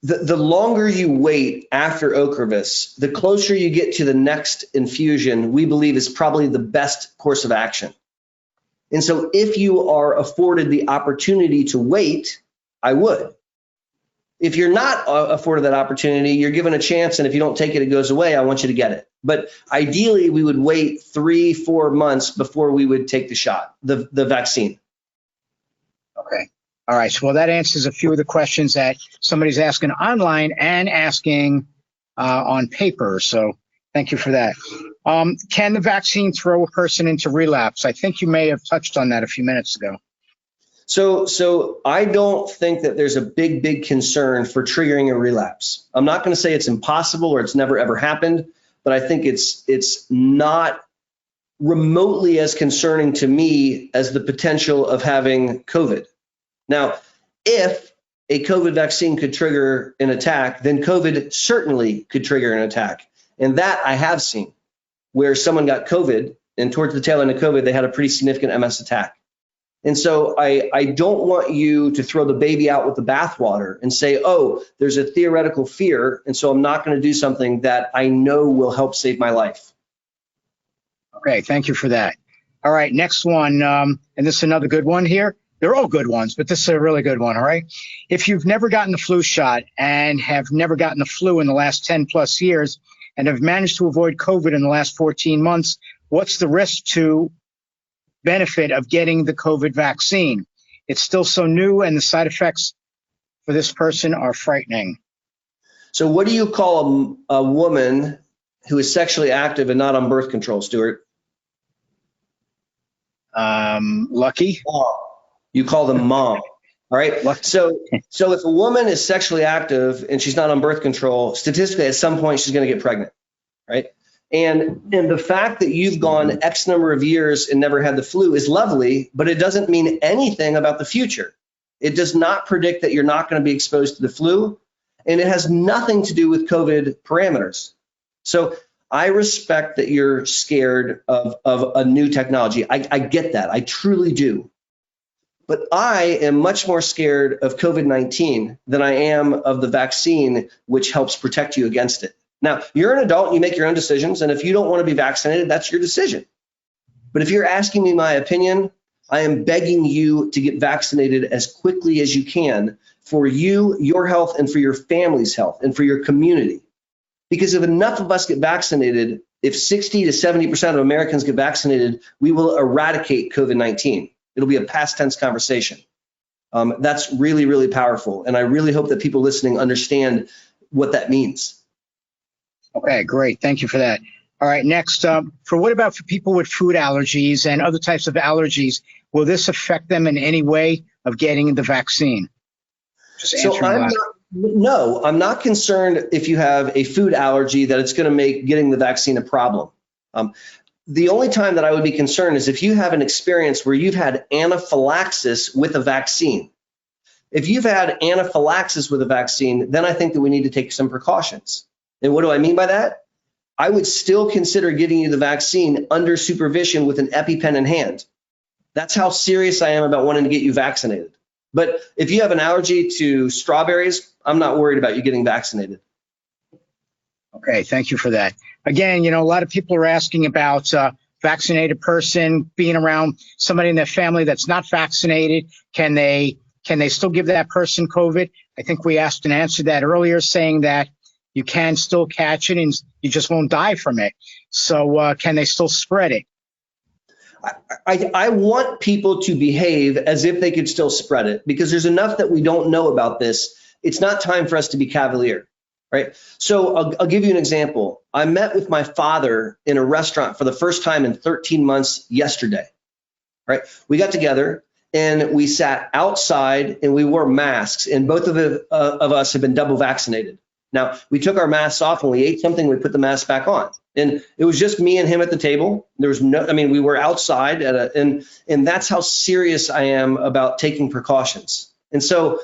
The longer you wait after Ocrevus, the closer you get to the next infusion, we believe is probably the best course of action. And so if you are afforded the opportunity to wait, I would. If you're not afforded that opportunity, you're given a chance, and if you don't take it, it goes away. I want you to get it. But ideally, we would wait 3-4 months before we would take the shot, the vaccine. Okay. All right. So, well, that answers a few of the questions that somebody's asking online and asking on paper. So thank you for that. Can the vaccine throw a person into relapse? I think you may have touched on that a few minutes ago. So I don't think that there's a big concern for triggering a relapse. I'm not going to say it's impossible or it's never ever happened, but I think it's not remotely as concerning to me as the potential of having COVID. Now, if a COVID vaccine could trigger an attack, then COVID certainly could trigger an attack. And that I have seen, where someone got COVID and towards the tail end of COVID, they had a pretty significant MS attack. And so I don't want you to throw the baby out with the bathwater and say, oh, there's a theoretical fear, and so I'm not going to do something that I know will help save my life. Okay, thank you for that. All right, next one, and this is another good one here. They're all good ones, but this is a really good one, all right? If you've never gotten the flu shot and have never gotten the flu in the last 10 plus years and have managed to avoid COVID in the last 14 months, what's the risk to benefit of getting the COVID vaccine? It's still so new and the side effects for this person are frightening. So what do you call a woman who is sexually active and not on birth control, Stuart? Lucky. You call them mom. All right. So if a woman is sexually active and she's not on birth control, statistically at some point she's going to get pregnant, right? And the fact that you've gone X number of years and never had the flu is lovely, but it doesn't mean anything about the future. It does not predict that you're not going to be exposed to the flu, and it has nothing to do with COVID parameters. So I respect that you're scared of a new technology. I get that. I truly do. But I am much more scared of COVID-19 than I am of the vaccine, which helps protect you against it. Now, you're an adult and you make your own decisions, and if you don't want to be vaccinated, that's your decision. But if you're asking me my opinion, I am begging you to get vaccinated as quickly as you can for you, your health, and for your family's health, and for your community. Because if enough of us get vaccinated, if 60 to 70% of Americans get vaccinated, we will eradicate COVID-19. It'll be a past tense conversation. That's really, really powerful. And I really hope that people listening understand what that means. Okay, great. Thank you for that. All right, next, what about for people with food allergies and other types of allergies? Will this affect them in any way of getting the vaccine? No, I'm not concerned if you have a food allergy that it's going to make getting the vaccine a problem. The only time that I would be concerned is if you have an experience where you've had anaphylaxis with a vaccine. If you've had anaphylaxis with a vaccine, then I think that we need to take some precautions. And what do I mean by that? I would still consider giving you the vaccine under supervision with an EpiPen in hand. That's how serious I am about wanting to get you vaccinated. But if you have an allergy to strawberries, I'm not worried about you getting vaccinated. Okay, thank you for that. Again, a lot of people are asking about vaccinated person being around somebody in their family that's not vaccinated. Can they still give that person COVID? I think we asked and answered that earlier, saying that you can still catch it and you just won't die from it. So can they still spread it? I want people to behave as if they could still spread it, because there's enough that we don't know about this. It's not time for us to be cavalier. right? So I'll give you an example. I met with my father in a restaurant for the first time in 13 months yesterday, right? We got together and we sat outside and we wore masks, and both of us have been double vaccinated. Now, we took our masks off when we ate something, we put the mask back on. And it was just me and him at the table. There was no, I mean, we were outside and that's how serious I am about taking precautions. And so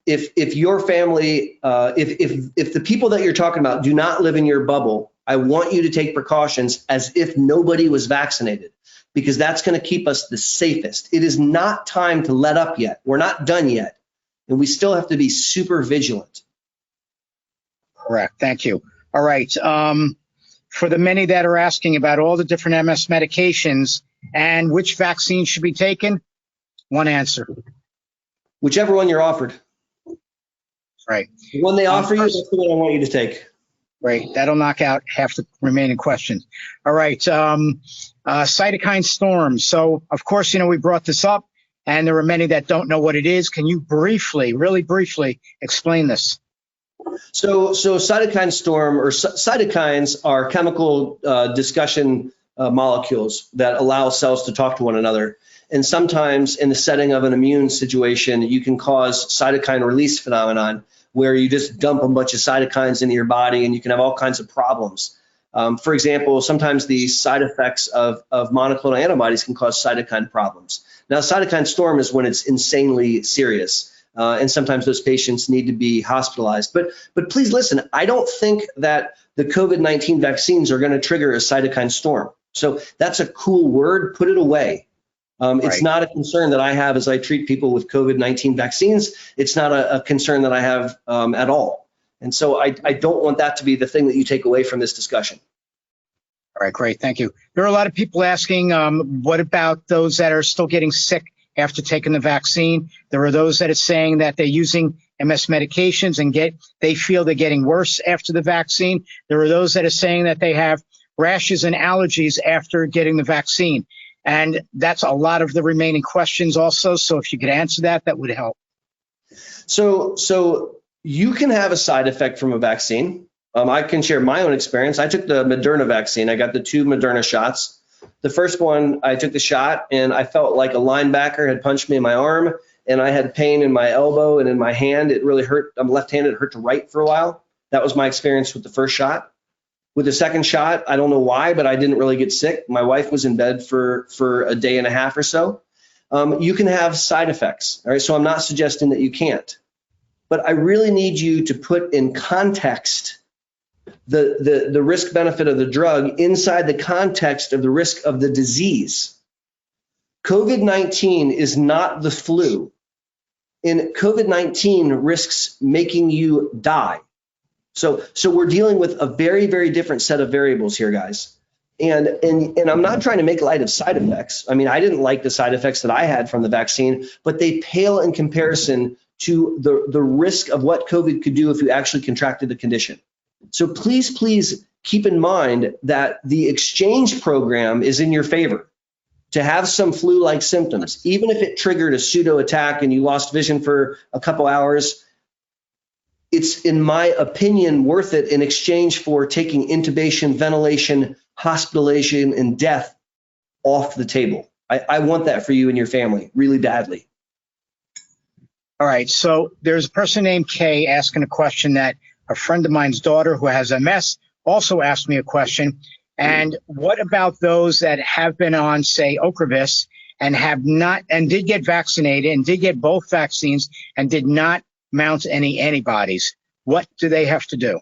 if your family, if the people that you're talking about do not live in your bubble, I want you to take precautions as if nobody was vaccinated, because that's going to keep us the safest. It is not time to let up yet. We're not done yet. And we still have to be super vigilant. Correct. Thank you. All right. For the many that are asking about all the different MS medications and which vaccine should be taken, one answer. Whichever one you're offered. Right. The one they offer you, that's the one I want you to take. Right. That'll knock out half the remaining questions. All right. Cytokine storm. So, of course, we brought this up, and there are many that don't know what it is. Can you briefly, really briefly, explain this? So cytokine storm, or cytokines, are chemical discussion molecules that allow cells to talk to one another. And sometimes in the setting of an immune situation, you can cause cytokine release phenomenon, where you just dump a bunch of cytokines into your body and you can have all kinds of problems. For example, sometimes the side effects of monoclonal antibodies can cause cytokine problems. Now, cytokine storm is when it's insanely serious. And sometimes those patients need to be hospitalized. But please listen, I don't think that the COVID-19 vaccines are going to trigger a cytokine storm. So that's a cool word, put it away. It's not a concern that I have as I treat people with COVID-19 vaccines. It's not a concern that I have at all. And so I don't want that to be the thing that you take away from this discussion. All right, great, thank you. There are a lot of people asking, what about those that are still getting sick after taking the vaccine? There are those that are saying that they're using MS medications and they feel they're getting worse after the vaccine. There are those that are saying that they have rashes and allergies after getting the vaccine. And that's a lot of the remaining questions also. So if you could answer that, that would help. So you can have a side effect from a vaccine. I can share my own experience. I took the Moderna vaccine. I got the 2 Moderna shots. The first one, I took the shot and I felt like a linebacker had punched me in my arm, and I had pain in my elbow and in my hand. It really hurt. I'm left-handed. It hurt to write for a while. That was my experience with the first shot. With the second shot, I don't know why, but I didn't really get sick. My wife was in bed for a day and a half or so. You can have side effects. All right. So I'm not suggesting that you can't, but I really need you to put in context the risk benefit of the drug inside the context of the risk of the disease. COVID-19 is not the flu, and COVID-19 risks making you die. So we're dealing with a very, very different set of variables here, guys. And I'm not trying to make light of side effects. I mean, I didn't like the side effects that I had from the vaccine, but they pale in comparison to the risk of what COVID could do if you actually contracted the condition. So please keep in mind that the exchange program is in your favor. To have some flu-like symptoms, even if it triggered a pseudo attack and you lost vision for a couple hours, it's, in my opinion, worth it in exchange for taking intubation, ventilation, hospitalization, and death off the table. I want that for you and your family really badly. All right, so there's a person named Kay asking a question that a friend of mine's daughter who has MS also asked me a question. And what about those that have been on, say, Ocrevus and have not, and did get vaccinated and did get both vaccines and did not mount any antibodies? What do they have to do?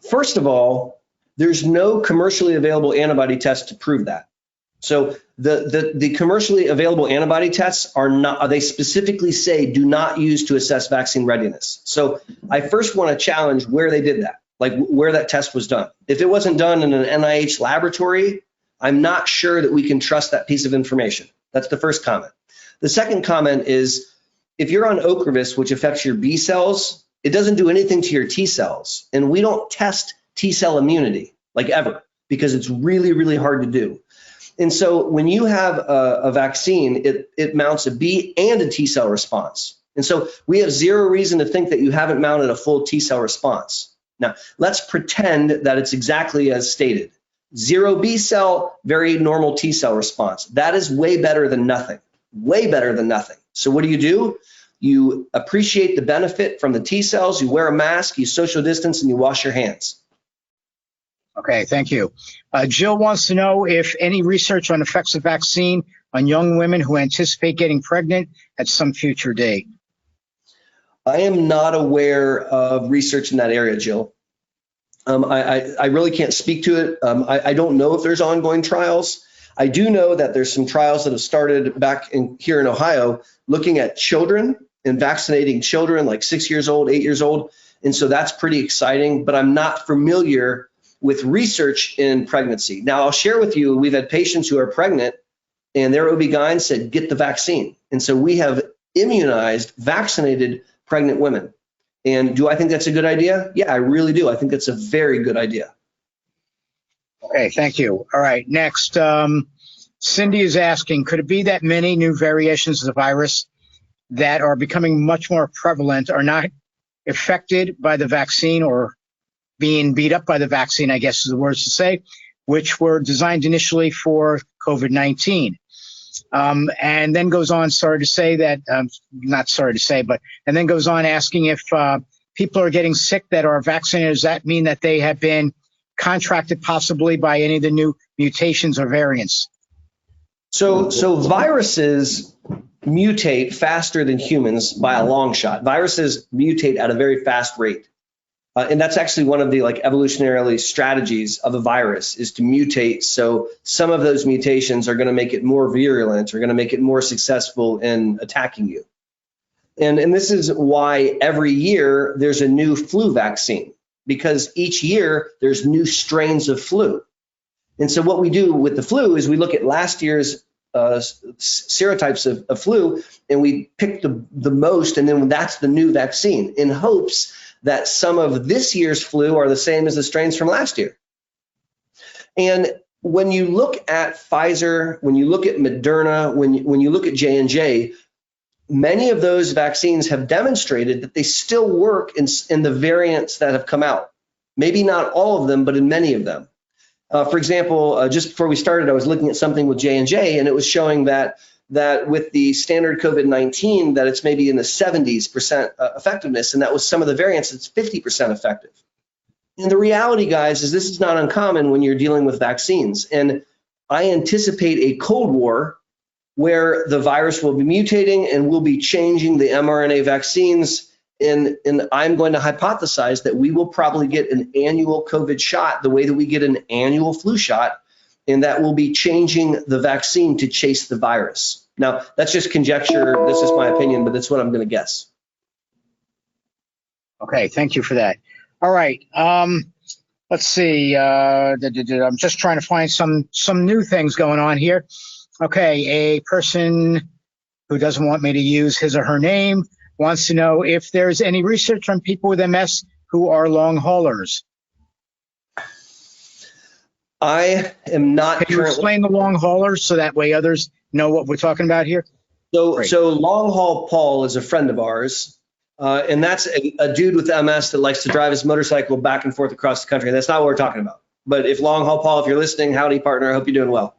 First of all, there's no commercially available antibody test to prove that. So the commercially available antibody tests are not, they specifically say do not use to assess vaccine readiness. So I first want to challenge where they did that, like where that test was done. If it wasn't done in an NIH laboratory, I'm not sure that we can trust that piece of information. That's the first comment. The second comment is, if you're on Ocrevus, which affects your B cells, it doesn't do anything to your T cells. And we don't test T cell immunity, like ever, because it's really, really hard to do. And so when you have a vaccine, it mounts a B and a T cell response. And so we have zero reason to think that you haven't mounted a full T cell response. Now, let's pretend that it's exactly as stated. 0 B cell, very normal T cell response. That is way better than nothing, way better than nothing. So what do? You appreciate the benefit from the T cells, you wear a mask, you social distance, and you wash your hands. Okay, thank you. Jill wants to know if any research on effects of vaccine on young women who anticipate getting pregnant at some future date. I am not aware of research in that area, Jill. I really can't speak to it. I don't know if there's ongoing trials. I do know that there's some trials that have started back here in Ohio looking at children and vaccinating children like 6 years old, 8 years old. And so that's pretty exciting, but I'm not familiar with research in pregnancy. Now, I'll share with you, we've had patients who are pregnant and their OB-GYN said, get the vaccine. And so we have immunized, vaccinated pregnant women. And do I think that's a good idea? Yeah, I really do. I think that's a very good idea. Okay, thank you. All right, next, Cindy is asking, could it be that many new variations of the virus that are becoming much more prevalent are not affected by the vaccine or being beat up by the vaccine, I guess is the words to say, which were designed initially for COVID-19? And then goes on, and then goes on asking if people are getting sick that are vaccinated, does that mean that they have been contracted possibly by any of the new mutations or variants? So viruses mutate faster than humans by a long shot. Viruses mutate at a very fast rate. And that's actually one of the evolutionary strategies of a virus is to mutate. So some of those mutations are going to make it more virulent, or going to make it more successful in attacking you. And this is why every year there's a new flu vaccine, because each year there's new strains of flu. And so what we do with the flu is we look at last year's serotypes of flu, and we pick the most, and then that's the new vaccine in hopes that some of this year's flu are the same as the strains from last year. And when you look at Pfizer, when you look at Moderna, when you look at J&J, many of those vaccines have demonstrated that they still work in the variants that have come out. Maybe not all of them, but in many of them. For example, just before we started, I was looking at something with J&J, and it was showing that with the standard COVID-19, that it's maybe in the 70% effectiveness, and that was some of the variants, it's 50% effective. And the reality, guys, is this is not uncommon when you're dealing with vaccines. And I anticipate a Cold War where the virus will be mutating and we'll be changing the mRNA vaccines. And I'm going to hypothesize that we will probably get an annual COVID shot the way that we get an annual flu shot, and that will be changing the vaccine to chase the virus. Now, that's just conjecture. This is my opinion, but that's what I'm going to guess. Okay, thank you for that. All right, let's see. I'm just trying to find some new things going on here. Okay, a person who doesn't want me to use his or her name wants to know if there's any research on people with MS who are long haulers. I am not. Can you explain the long haulers so that way others know what we're talking about here? So Long Haul Paul is a friend of ours, and that's a dude with MS that likes to drive his motorcycle back and forth across the country. That's not what we're talking about. But if Long Haul Paul, if you're listening, howdy partner, I hope you're doing well.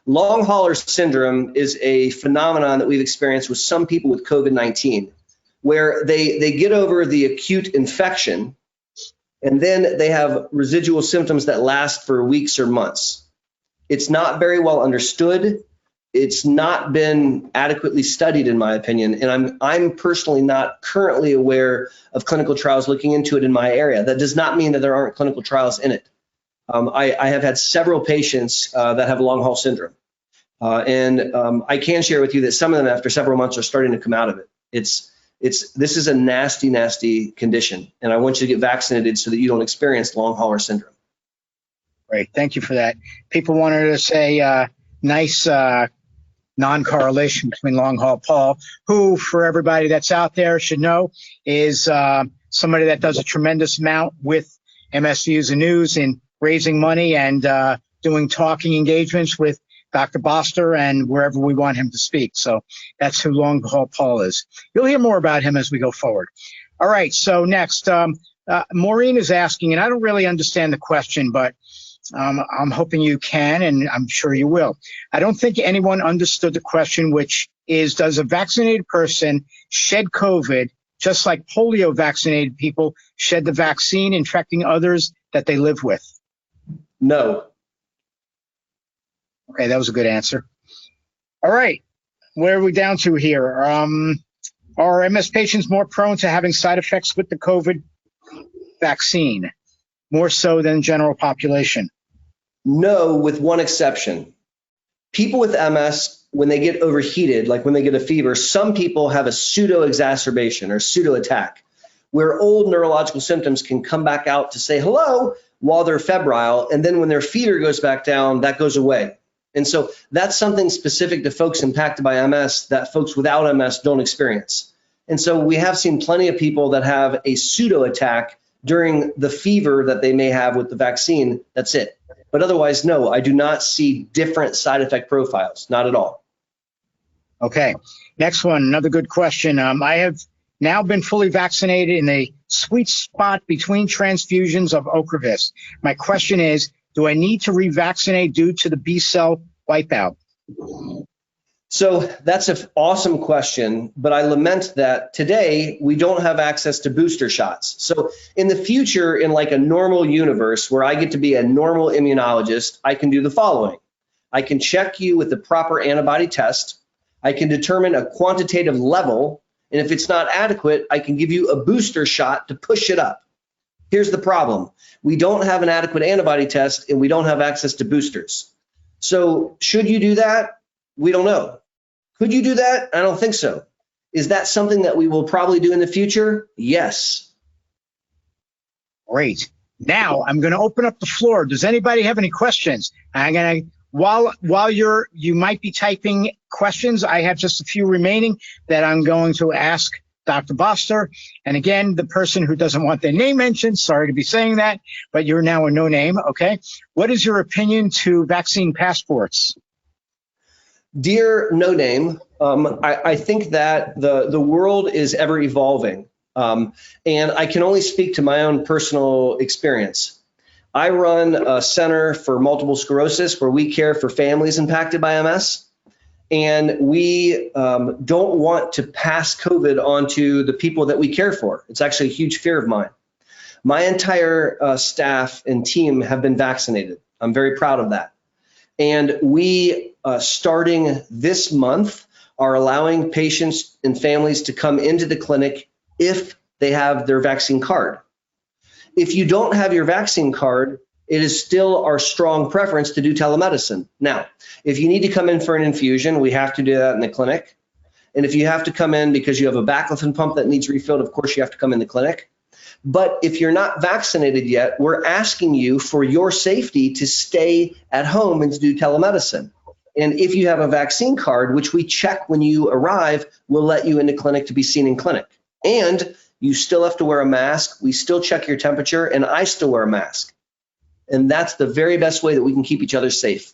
Long hauler syndrome is a phenomenon that we've experienced with some people with COVID-19, where they get over the acute infection, and then they have residual symptoms that last for weeks or months. It's not very well understood. It's not been adequately studied, in my opinion, and I'm personally not currently aware of clinical trials looking into it in my area. That does not mean that there aren't clinical trials in it. I have had several patients that have long haul syndrome, and I can share with you that some of them, after several months, are starting to come out of it. This is a nasty, nasty condition, and I want you to get vaccinated so that you don't experience long hauler syndrome. Great, thank you for that. People wanted to say nice non-correlation between Long Haul Paul, who, for everybody that's out there, should know is somebody that does a tremendous amount with MS Views and News in raising money and doing talking engagements with Dr. Boster and wherever we want him to speak. So that's who Long Haul Paul is. You'll hear more about him as we go forward. All right, so next, Maureen is asking, and I don't really understand the question, but I'm hoping you can, and I'm sure you will. I don't think anyone understood the question, which is, does a vaccinated person shed COVID just like polio vaccinated people shed the vaccine, infecting others that they live with? No. Okay, that was a good answer. All right, where are we down to here? Are MS patients more prone to having side effects with the COVID vaccine, more so than general population? No, with one exception. People with MS, when they get overheated, like when they get a fever, some people have a pseudo exacerbation or pseudo attack, where old neurological symptoms can come back out to say hello while they're febrile. And then when their fever goes back down, that goes away. And so that's something specific to folks impacted by MS that folks without MS don't experience. And so we have seen plenty of people that have a pseudo attack during the fever that they may have with the vaccine. That's it. But otherwise, no, I do not see different side effect profiles, not at all. Okay, next one, another good question. I have now been fully vaccinated in the sweet spot between transfusions of Ocrevus. My question is, do I need to revaccinate due to the B-cell wipeout? So that's an awesome question, but I lament that today we don't have access to booster shots. So in the future, in like a normal universe where I get to be a normal immunologist, I can do the following. I can check you with the proper antibody test. I can determine a quantitative level, and if it's not adequate, I can give you a booster shot to push it up. Here's the problem. We don't have an adequate antibody test, and we don't have access to boosters. So should you do that? We don't know. Could you do that? I don't think so. Is that something that we will probably do in the future? Yes. Great. Now I'm going to open up the floor. Does anybody have any questions? I'm going to, while you might be typing questions, I have just a few remaining that I'm going to ask Dr. Boster. And again, the person who doesn't want their name mentioned, sorry to be saying that, but you're now a no name. Okay. What is your opinion to vaccine passports? Dear No Name, I think that the world is ever evolving, and I can only speak to my own personal experience. I run a center for multiple sclerosis where we care for families impacted by MS, and we don't want to pass COVID on to the people that we care for. It's actually a huge fear of mine. My entire staff and team have been vaccinated. I'm very proud of that. And we, starting this month, are allowing patients and families to come into the clinic if they have their vaccine card. If you don't have your vaccine card, it is still our strong preference to do telemedicine. Now, if you need to come in for an infusion, we have to do that in the clinic. And if you have to come in because you have a baclofen pump that needs refilled, of course you have to come in the clinic. But if you're not vaccinated yet, we're asking you for your safety to stay at home and to do telemedicine. And if you have a vaccine card, which we check when you arrive, we'll let you into clinic to be seen in clinic. And you still have to wear a mask. We still check your temperature, and I still wear a mask. And that's the very best way that we can keep each other safe.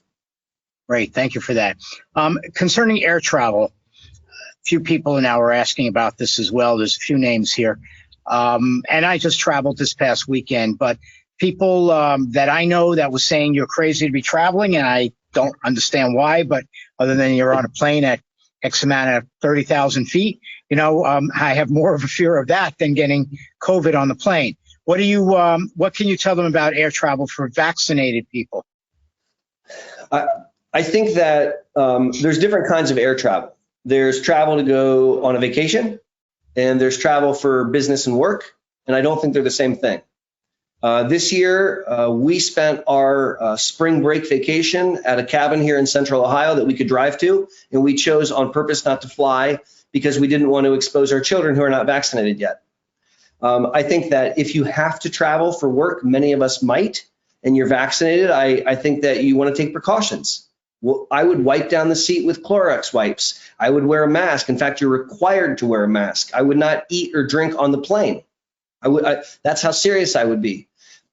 Great, thank you for that. Concerning air travel, a few people now are asking about this as well. There's a few names here. And I just traveled this past weekend, but people that I know that was saying you're crazy to be traveling, and I don't understand why, but other than you're on a plane at X amount of 30,000 feet, I have more of a fear of that than getting COVID on the plane. What can you tell them about air travel for vaccinated people? I think that there's different kinds of air travel. There's travel to go on a vacation, and there's travel for business and work, and I don't think they're the same thing. This year, we spent our spring break vacation at a cabin here in Central Ohio that we could drive to, and we chose on purpose not to fly because we didn't want to expose our children who are not vaccinated yet. I think that if you have to travel for work, many of us might, and you're vaccinated, I think that you want to take precautions. Well, I would wipe down the seat with Clorox wipes. I would wear a mask. In fact, you're required to wear a mask. I would not eat or drink on the plane. That's how serious I would be.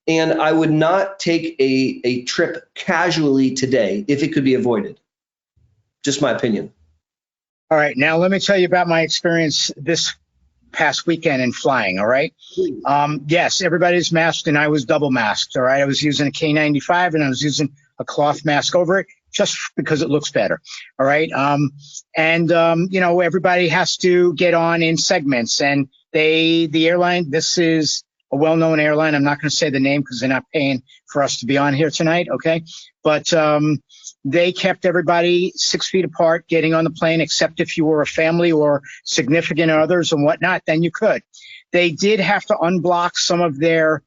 And I would not take a trip casually today if it could be avoided. Just my opinion. All right. Now, let me tell you about my experience this past weekend in flying. All right. Yes, everybody's masked, and I was double masked. All right. I was using a K95 and I was using a cloth mask over it just because it looks better. All right. You know, everybody has to get on in segments, and the airline, this is a well-known airline. I'm not going to say the name because they're not paying for us to be on here tonight. Okay. But, they kept everybody 6 feet apart getting on the plane, except if you were a family or significant others and whatnot, then you could. They did have to unblock some of their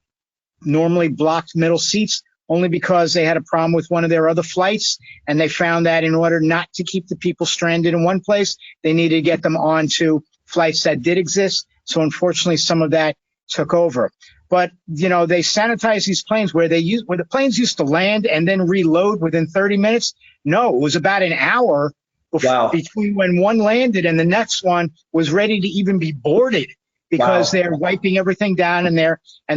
normally blocked middle seats only because they had a problem with one of their other flights. And they found that in order not to keep the people stranded in one place, they needed to get them onto flights that did exist. So unfortunately, some of that took over. But, you know, they sanitize these planes where the planes used to land and then reload within 30 minutes. No, it was about an hour between when one landed and the next one was ready to even be boarded, because they're wiping everything down, and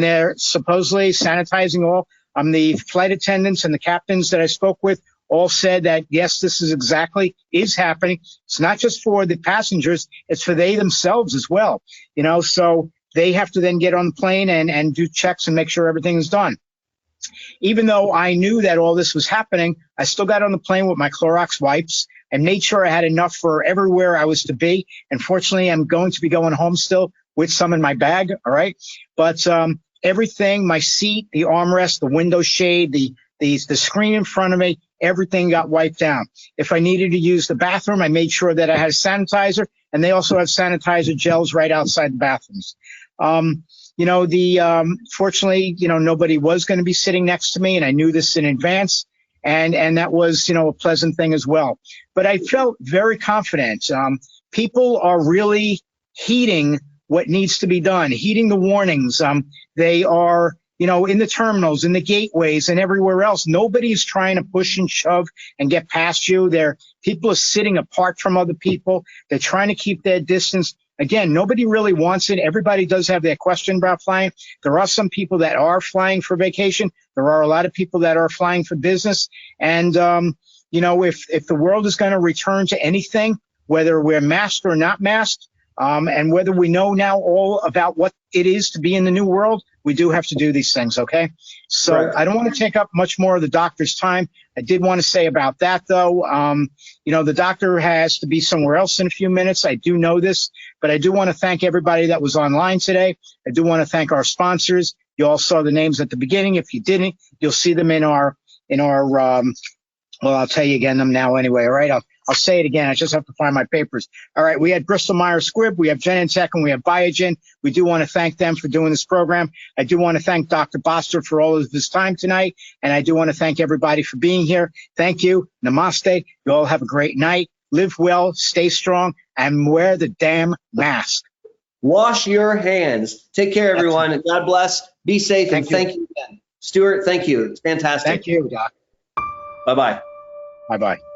they're supposedly sanitizing all. The flight attendants and the captains that I spoke with all said that, yes, this is happening. It's not just for the passengers, it's for they themselves as well. You know, so they have to then get on the plane and do checks and make sure everything is done. Even though I knew that all this was happening, I still got on the plane with my Clorox wipes and made sure I had enough for everywhere I was to be. And fortunately, I'm going to be going home still with some in my bag. All right. But everything, my seat, the armrest, the window shade, the screen in front of me, everything got wiped down. If I needed to use the bathroom, I made sure that I had a sanitizer, and they also have sanitizer gels right outside the bathrooms. You know, fortunately, you know, nobody was going to be sitting next to me, and I knew this in advance, and that was, you know, a pleasant thing as well. But I felt very confident. People are really heeding what needs to be done, heeding the warnings. They are, you know, in the terminals, in the gateways, and everywhere else. Nobody's trying to push and shove and get past you. People are sitting apart from other people. They're trying to keep their distance. Again, nobody really wants it. Everybody does have their question about flying. There are some people that are flying for vacation. There are a lot of people that are flying for business. And, you know, if the world is going to return to anything, whether we're masked or not masked, and whether we know now all about what it is to be in the new world, we do have to do these things, okay? So right. I don't want to take up much more of the doctor's time. I did want to say about that, though. You know, the doctor has to be somewhere else in a few minutes. I do know this, but I do want to thank everybody that was online today. I do want to thank our sponsors. You all saw the names at the beginning. If you didn't, you'll see them in our well, I'll tell you again them now anyway, all right? I'll say it again. I just have to find my papers. All right, we had Bristol-Myers Squibb, we have Genentech, and we have Biogen. We do want to thank them for doing this program. I do want to thank Dr. Boster for all of his time tonight, and I do want to thank everybody for being here. Thank you. Namaste. You all have a great night. Live well, stay strong, and wear the damn mask. Wash your hands. Take care, everyone, and God bless. Be safe, and thank you again. Stuart, thank you. It's fantastic. Thank you, Doc. Bye-bye. Bye-bye.